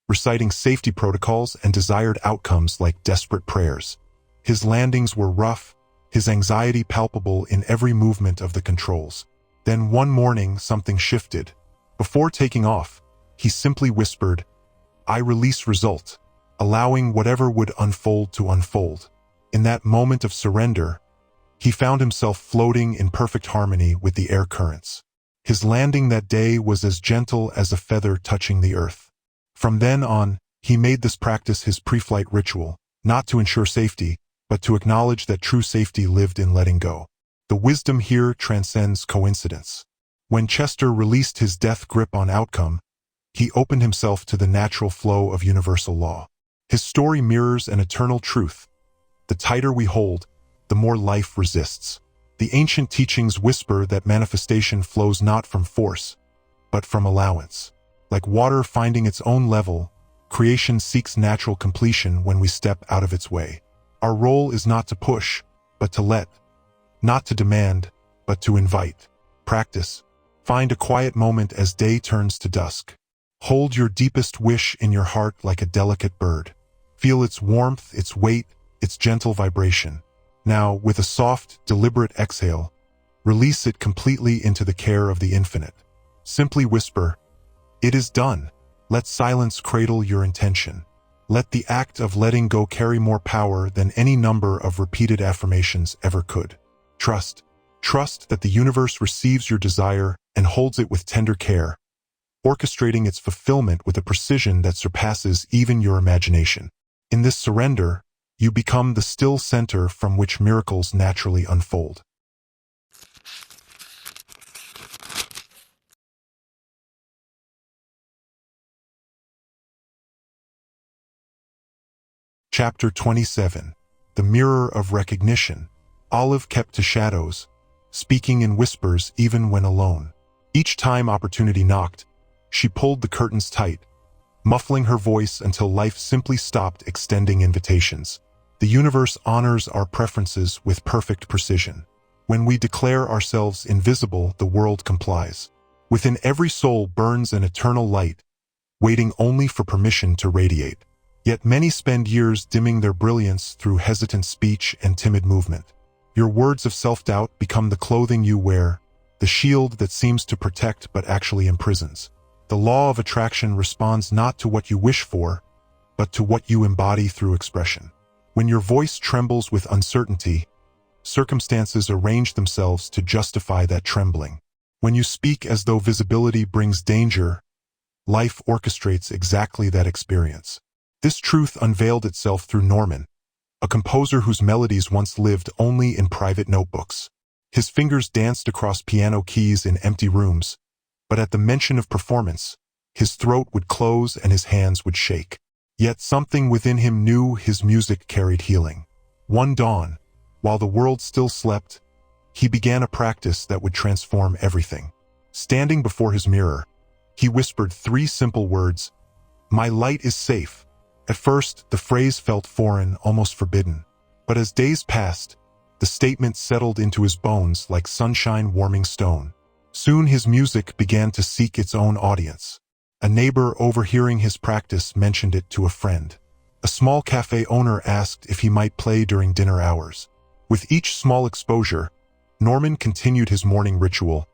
reciting safety protocols and desired outcomes like desperate prayers. His landings were rough, his anxiety palpable in every movement of the controls. Then one morning, something shifted. Before taking off, he simply whispered, "I release result," allowing whatever would unfold to unfold. In that moment of surrender, he found himself floating in perfect harmony with the air currents. His landing that day was as gentle as a feather touching the earth. From then on, he made this practice his pre-flight ritual, not to ensure safety, but to acknowledge that true safety lived in letting go. The wisdom here transcends coincidence. When Chester released his death grip on outcome, he opened himself to the natural flow of universal law. His story mirrors an eternal truth. The tighter we hold, the more life resists. The ancient teachings whisper that manifestation flows not from force, but from allowance. Like water finding its own level, creation seeks natural completion when we step out of its way. Our role is not to push, but to let. Not to demand, but to invite. Practice. Find a quiet moment as day turns to dusk. Hold your deepest wish in your heart like a delicate bird. Feel its warmth, its weight, its gentle vibration. Now, with a soft, deliberate exhale, release it completely into the care of the infinite. Simply whisper, "It is done." Let silence cradle your intention. Let the act of letting go carry more power than any number of repeated affirmations ever could. Trust. Trust that the universe receives your desire and holds it with tender care, orchestrating its fulfillment with a precision that surpasses even your imagination. In this surrender, you become the still center from which miracles naturally unfold. Chapter 27. The Mirror of Recognition. Olive kept to shadows, speaking in whispers even when alone. Each time opportunity knocked, she pulled the curtains tight, muffling her voice until life simply stopped extending invitations. The universe honors our preferences with perfect precision. When we declare ourselves invisible, the world complies. Within every soul burns an eternal light, waiting only for permission to radiate. Yet many spend years dimming their brilliance through hesitant speech and timid movement. Your words of self-doubt become the clothing you wear, the shield that seems to protect but actually imprisons. The law of attraction responds not to what you wish for, but to what you embody through expression. When your voice trembles with uncertainty, circumstances arrange themselves to justify that trembling. When you speak as though visibility brings danger, life orchestrates exactly that experience. This truth unveiled itself through Norman, a composer whose melodies once lived only in private notebooks. His fingers danced across piano keys in empty rooms, but at the mention of performance, his throat would close and his hands would shake. Yet something within him knew his music carried healing. One dawn, while the world still slept, he began a practice that would transform everything. Standing before his mirror, he whispered 3 simple words, "My light is safe." At first, the phrase felt foreign, almost forbidden. But as days passed, the statement settled into his bones like sunshine warming stone. Soon his music began to seek its own audience. A neighbor overhearing his practice mentioned it to a friend. A small cafe owner asked if he might play during dinner hours. With each small exposure, Norman continued his morning ritual.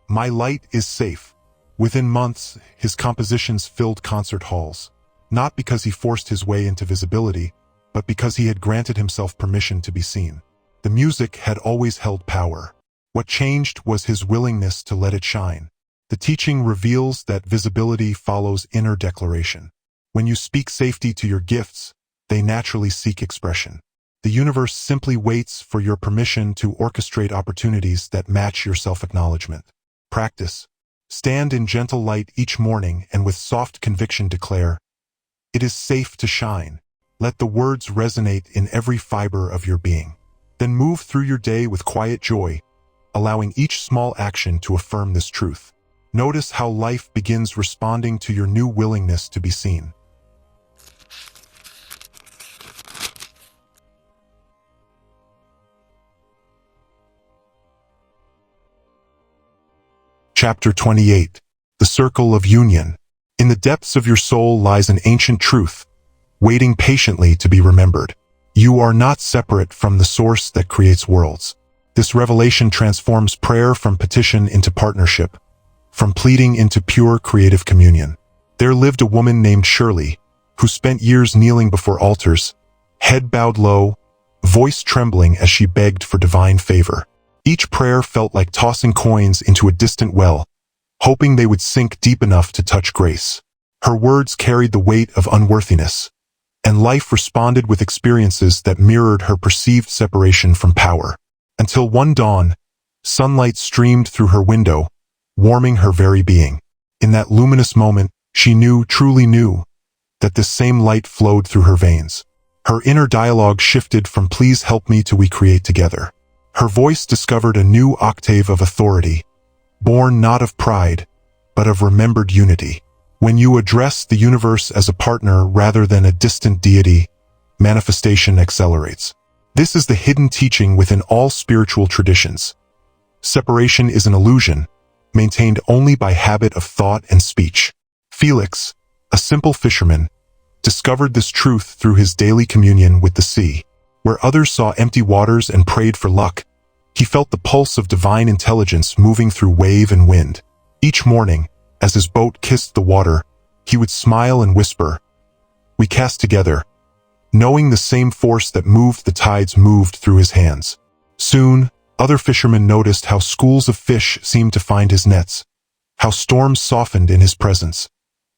"My light is safe." Within months, his compositions filled concert halls. Not because he forced his way into visibility, but because he had granted himself permission to be seen. The music had always held power. What changed was his willingness to let it shine. The teaching reveals that visibility follows inner declaration. When you speak safety to your gifts, they naturally seek expression. The universe simply waits for your permission to orchestrate opportunities that match your self-acknowledgement. Practice. Stand in gentle light each morning and with soft conviction declare, "It is safe to shine." Let the words resonate in every fiber of your being. Then move through your day with quiet joy, allowing each small action to affirm this truth. Notice how life begins responding to your new willingness to be seen. Chapter 28. The Circle of Union. In the depths of your soul lies an ancient truth, waiting patiently to be remembered. You are not separate from the source that creates worlds. This revelation transforms prayer from petition into partnership, from pleading into pure creative communion. There lived a woman named Shirley, who spent years kneeling before altars, head bowed low, voice trembling as she begged for divine favor. Each prayer felt like tossing coins into a distant well, hoping they would sink deep enough to touch grace. Her words carried the weight of unworthiness, and life responded with experiences that mirrored her perceived separation from power. Until one dawn, sunlight streamed through her window, warming her very being. In that luminous moment, she knew, truly knew, that this same light flowed through her veins. Her inner dialogue shifted from "please help me" to "we create together." Her voice discovered a new octave of authority, born not of pride, but of remembered unity. When you address the universe as a partner rather than a distant deity, manifestation accelerates. This is the hidden teaching within all spiritual traditions. Separation is an illusion, maintained only by habit of thought and speech. Felix, a simple fisherman, discovered this truth through his daily communion with the sea. Where others saw empty waters and prayed for luck, he felt the pulse of divine intelligence moving through wave and wind. Each morning, as his boat kissed the water, he would smile and whisper, "We cast together," knowing the same force that moved the tides moved through his hands. Soon, other fishermen noticed how schools of fish seemed to find his nets, how storms softened in his presence,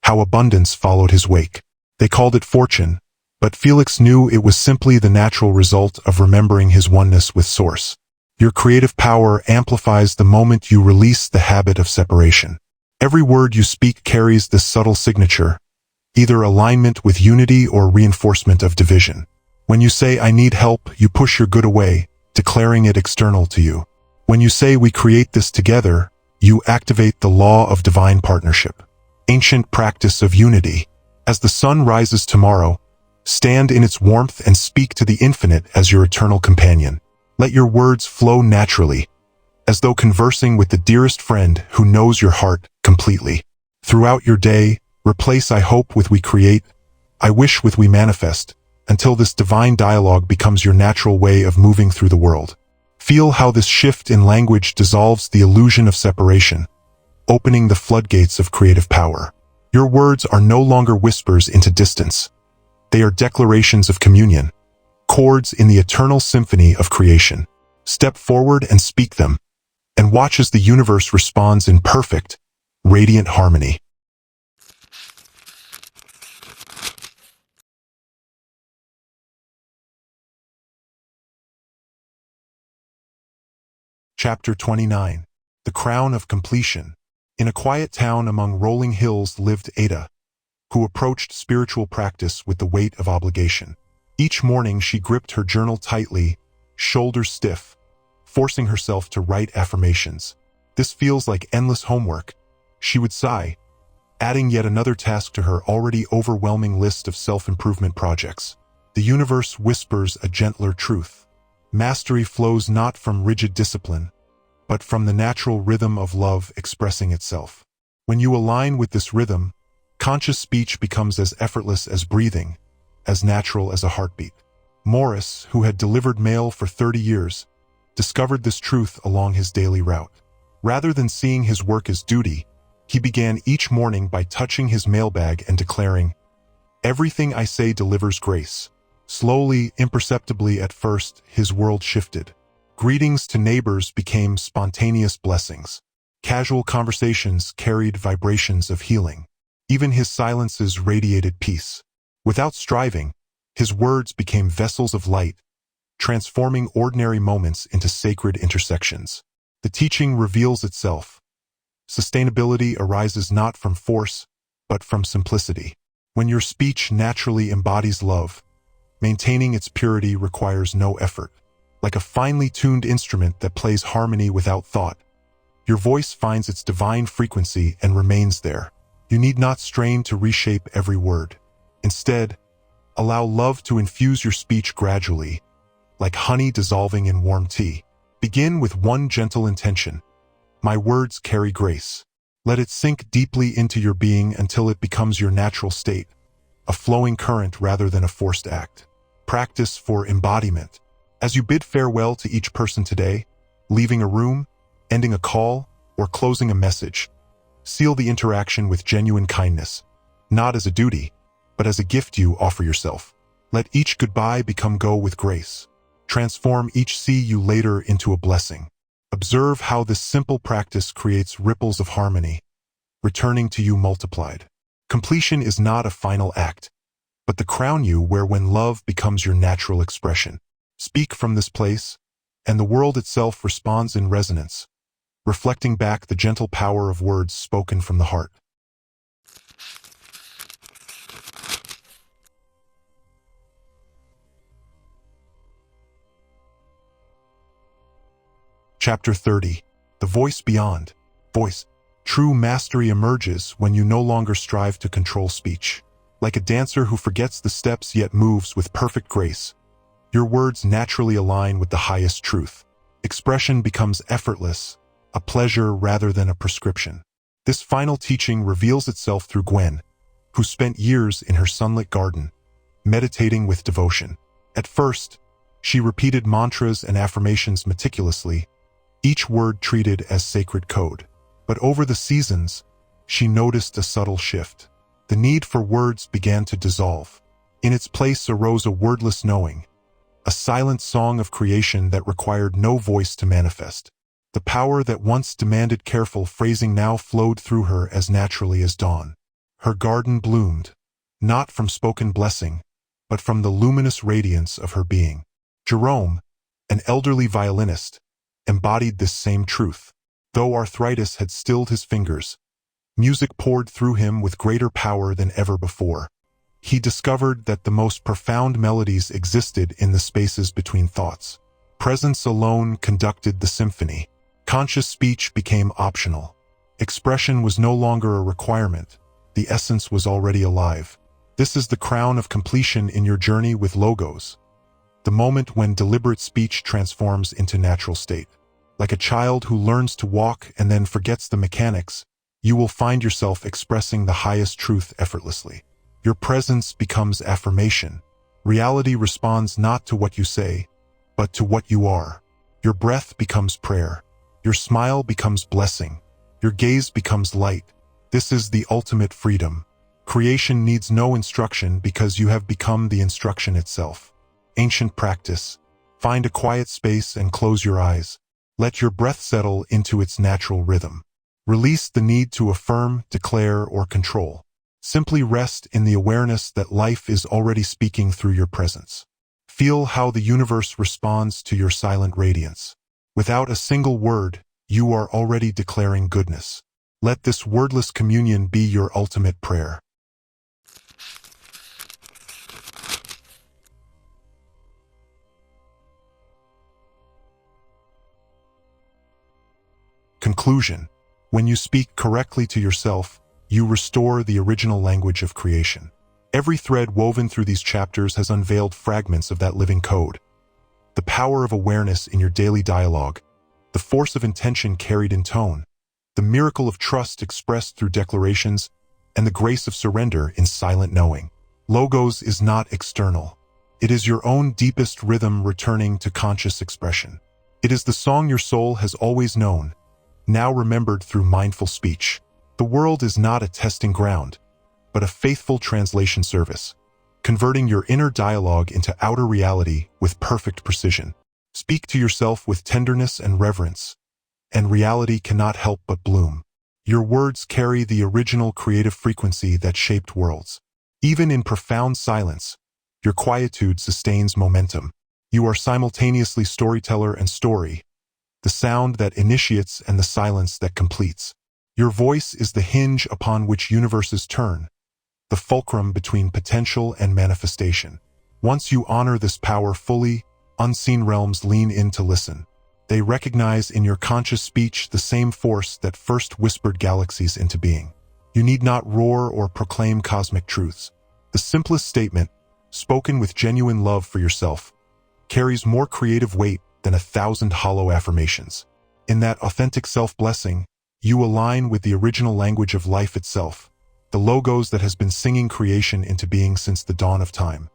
how abundance followed his wake. They called it fortune, but Felix knew it was simply the natural result of remembering his oneness with Source. Your creative power amplifies the moment you release the habit of separation. Every word you speak carries this subtle signature, either alignment with unity or reinforcement of division. When you say "I need help," you push your good away, declaring it external to you. When you say "we create this together," you activate the law of divine partnership. Ancient practice of unity. As the sun rises tomorrow, stand in its warmth and speak to the infinite as your eternal companion. Let your words flow naturally, as though conversing with the dearest friend who knows your heart completely. Throughout your day, replace "I hope" with "we create," "I wish" with "we manifest," until this divine dialogue becomes your natural way of moving through the world. Feel how this shift in language dissolves the illusion of separation, opening the floodgates of creative power. Your words are no longer whispers into distance. They are declarations of communion, chords in the eternal symphony of creation. Step forward and speak them, and watch as the universe responds in perfect, radiant harmony. Chapter 29. The Crown of Completion. In a quiet town among rolling hills lived Ada, who approached spiritual practice with the weight of obligation. Each morning she gripped her journal tightly, shoulders stiff, forcing herself to write affirmations. "This feels like endless homework," she would sigh, adding yet another task to her already overwhelming list of self-improvement projects. The universe whispers a gentler truth. Mastery flows not from rigid discipline, but from the natural rhythm of love expressing itself. When you align with this rhythm, conscious speech becomes as effortless as breathing, as natural as a heartbeat. Morris, who had delivered mail for 30 years, discovered this truth along his daily route. Rather than seeing his work as duty, he began each morning by touching his mailbag and declaring, "Everything I say delivers grace." Slowly, imperceptibly at first, his world shifted. Greetings to neighbors became spontaneous blessings. Casual conversations carried vibrations of healing. Even his silences radiated peace. Without striving, his words became vessels of light, transforming ordinary moments into sacred intersections. The teaching reveals itself. Sustainability arises not from force, but from simplicity. When your speech naturally embodies love, maintaining its purity requires no effort. Like a finely tuned instrument that plays harmony without thought, your voice finds its divine frequency and remains there. You need not strain to reshape every word. Instead, allow love to infuse your speech gradually, like honey dissolving in warm tea. Begin with one gentle intention, My words carry grace. Let it sink deeply into your being until it becomes your natural state, a flowing current rather than a forced act. Practice for embodiment. As you bid farewell to each person today, leaving a room, ending a call, or closing a message, seal the interaction with genuine kindness, not as a duty, but as a gift you offer yourself. Let each goodbye become go with grace. Transform each see you later into a blessing. Observe how this simple practice creates ripples of harmony, returning to you multiplied. Completion is not a final act, but the crown you wear when love becomes your natural expression. Speak from this place, and the world itself responds in resonance, reflecting back the gentle power of words spoken from the heart. Chapter 30. The Voice Beyond. Voice. True mastery emerges when you no longer strive to control speech. Like a dancer who forgets the steps yet moves with perfect grace, your words naturally align with the highest truth. Expression becomes effortless, a pleasure rather than a prescription. This final teaching reveals itself through Gwen, who spent years in her sunlit garden, meditating with devotion. At first, she repeated mantras and affirmations meticulously, each word treated as sacred code. But over the seasons, she noticed a subtle shift. The need for words began to dissolve. In its place arose a wordless knowing, a silent song of creation that required no voice to manifest. The power that once demanded careful phrasing now flowed through her as naturally as dawn. Her garden bloomed, not from spoken blessing, but from the luminous radiance of her being. Jerome, an elderly violinist, embodied this same truth. Though arthritis had stilled his fingers, music poured through him with greater power than ever before. He discovered that the most profound melodies existed in the spaces between thoughts. Presence alone conducted the symphony. Conscious speech became optional. Expression was no longer a requirement. The essence was already alive. This is the crown of completion in your journey with logos. The moment when deliberate speech transforms into natural state. Like a child who learns to walk and then forgets the mechanics, you will find yourself expressing the highest truth effortlessly. Your presence becomes affirmation. Reality responds not to what you say, but to what you are. Your breath becomes prayer. Your smile becomes blessing. Your gaze becomes light. This is the ultimate freedom. Creation needs no instruction because you have become the instruction itself. Ancient practice. Find a quiet space and close your eyes. Let your breath settle into its natural rhythm. Release the need to affirm, declare, or control. Simply rest in the awareness that life is already speaking through your presence. Feel how the universe responds to your silent radiance. Without a single word, you are already declaring goodness. Let this wordless communion be your ultimate prayer. Conclusion. When you speak correctly to yourself, you restore the original language of creation. Every thread woven through these chapters has unveiled fragments of that living code. The power of awareness in your daily dialogue, the force of intention carried in tone, the miracle of trust expressed through declarations, and the grace of surrender in silent knowing. Logos is not external. It is your own deepest rhythm returning to conscious expression. It is the song your soul has always known, now remembered through mindful speech. The world is not a testing ground, but a faithful translation service, converting your inner dialogue into outer reality with perfect precision. Speak to yourself with tenderness and reverence, and reality cannot help but bloom. Your words carry the original creative frequency that shaped worlds. Even in profound silence, your quietude sustains momentum. You are simultaneously storyteller and story, the sound that initiates and the silence that completes. Your voice is the hinge upon which universes turn, the fulcrum between potential and manifestation. Once you honor this power fully, unseen realms lean in to listen. They recognize in your conscious speech the same force that first whispered galaxies into being. You need not roar or proclaim cosmic truths. The simplest statement, spoken with genuine love for yourself, carries more creative weight than 1,000 hollow affirmations. In that authentic self-blessing, you align with the original language of life itself, the logos that has been singing creation into being since the dawn of time.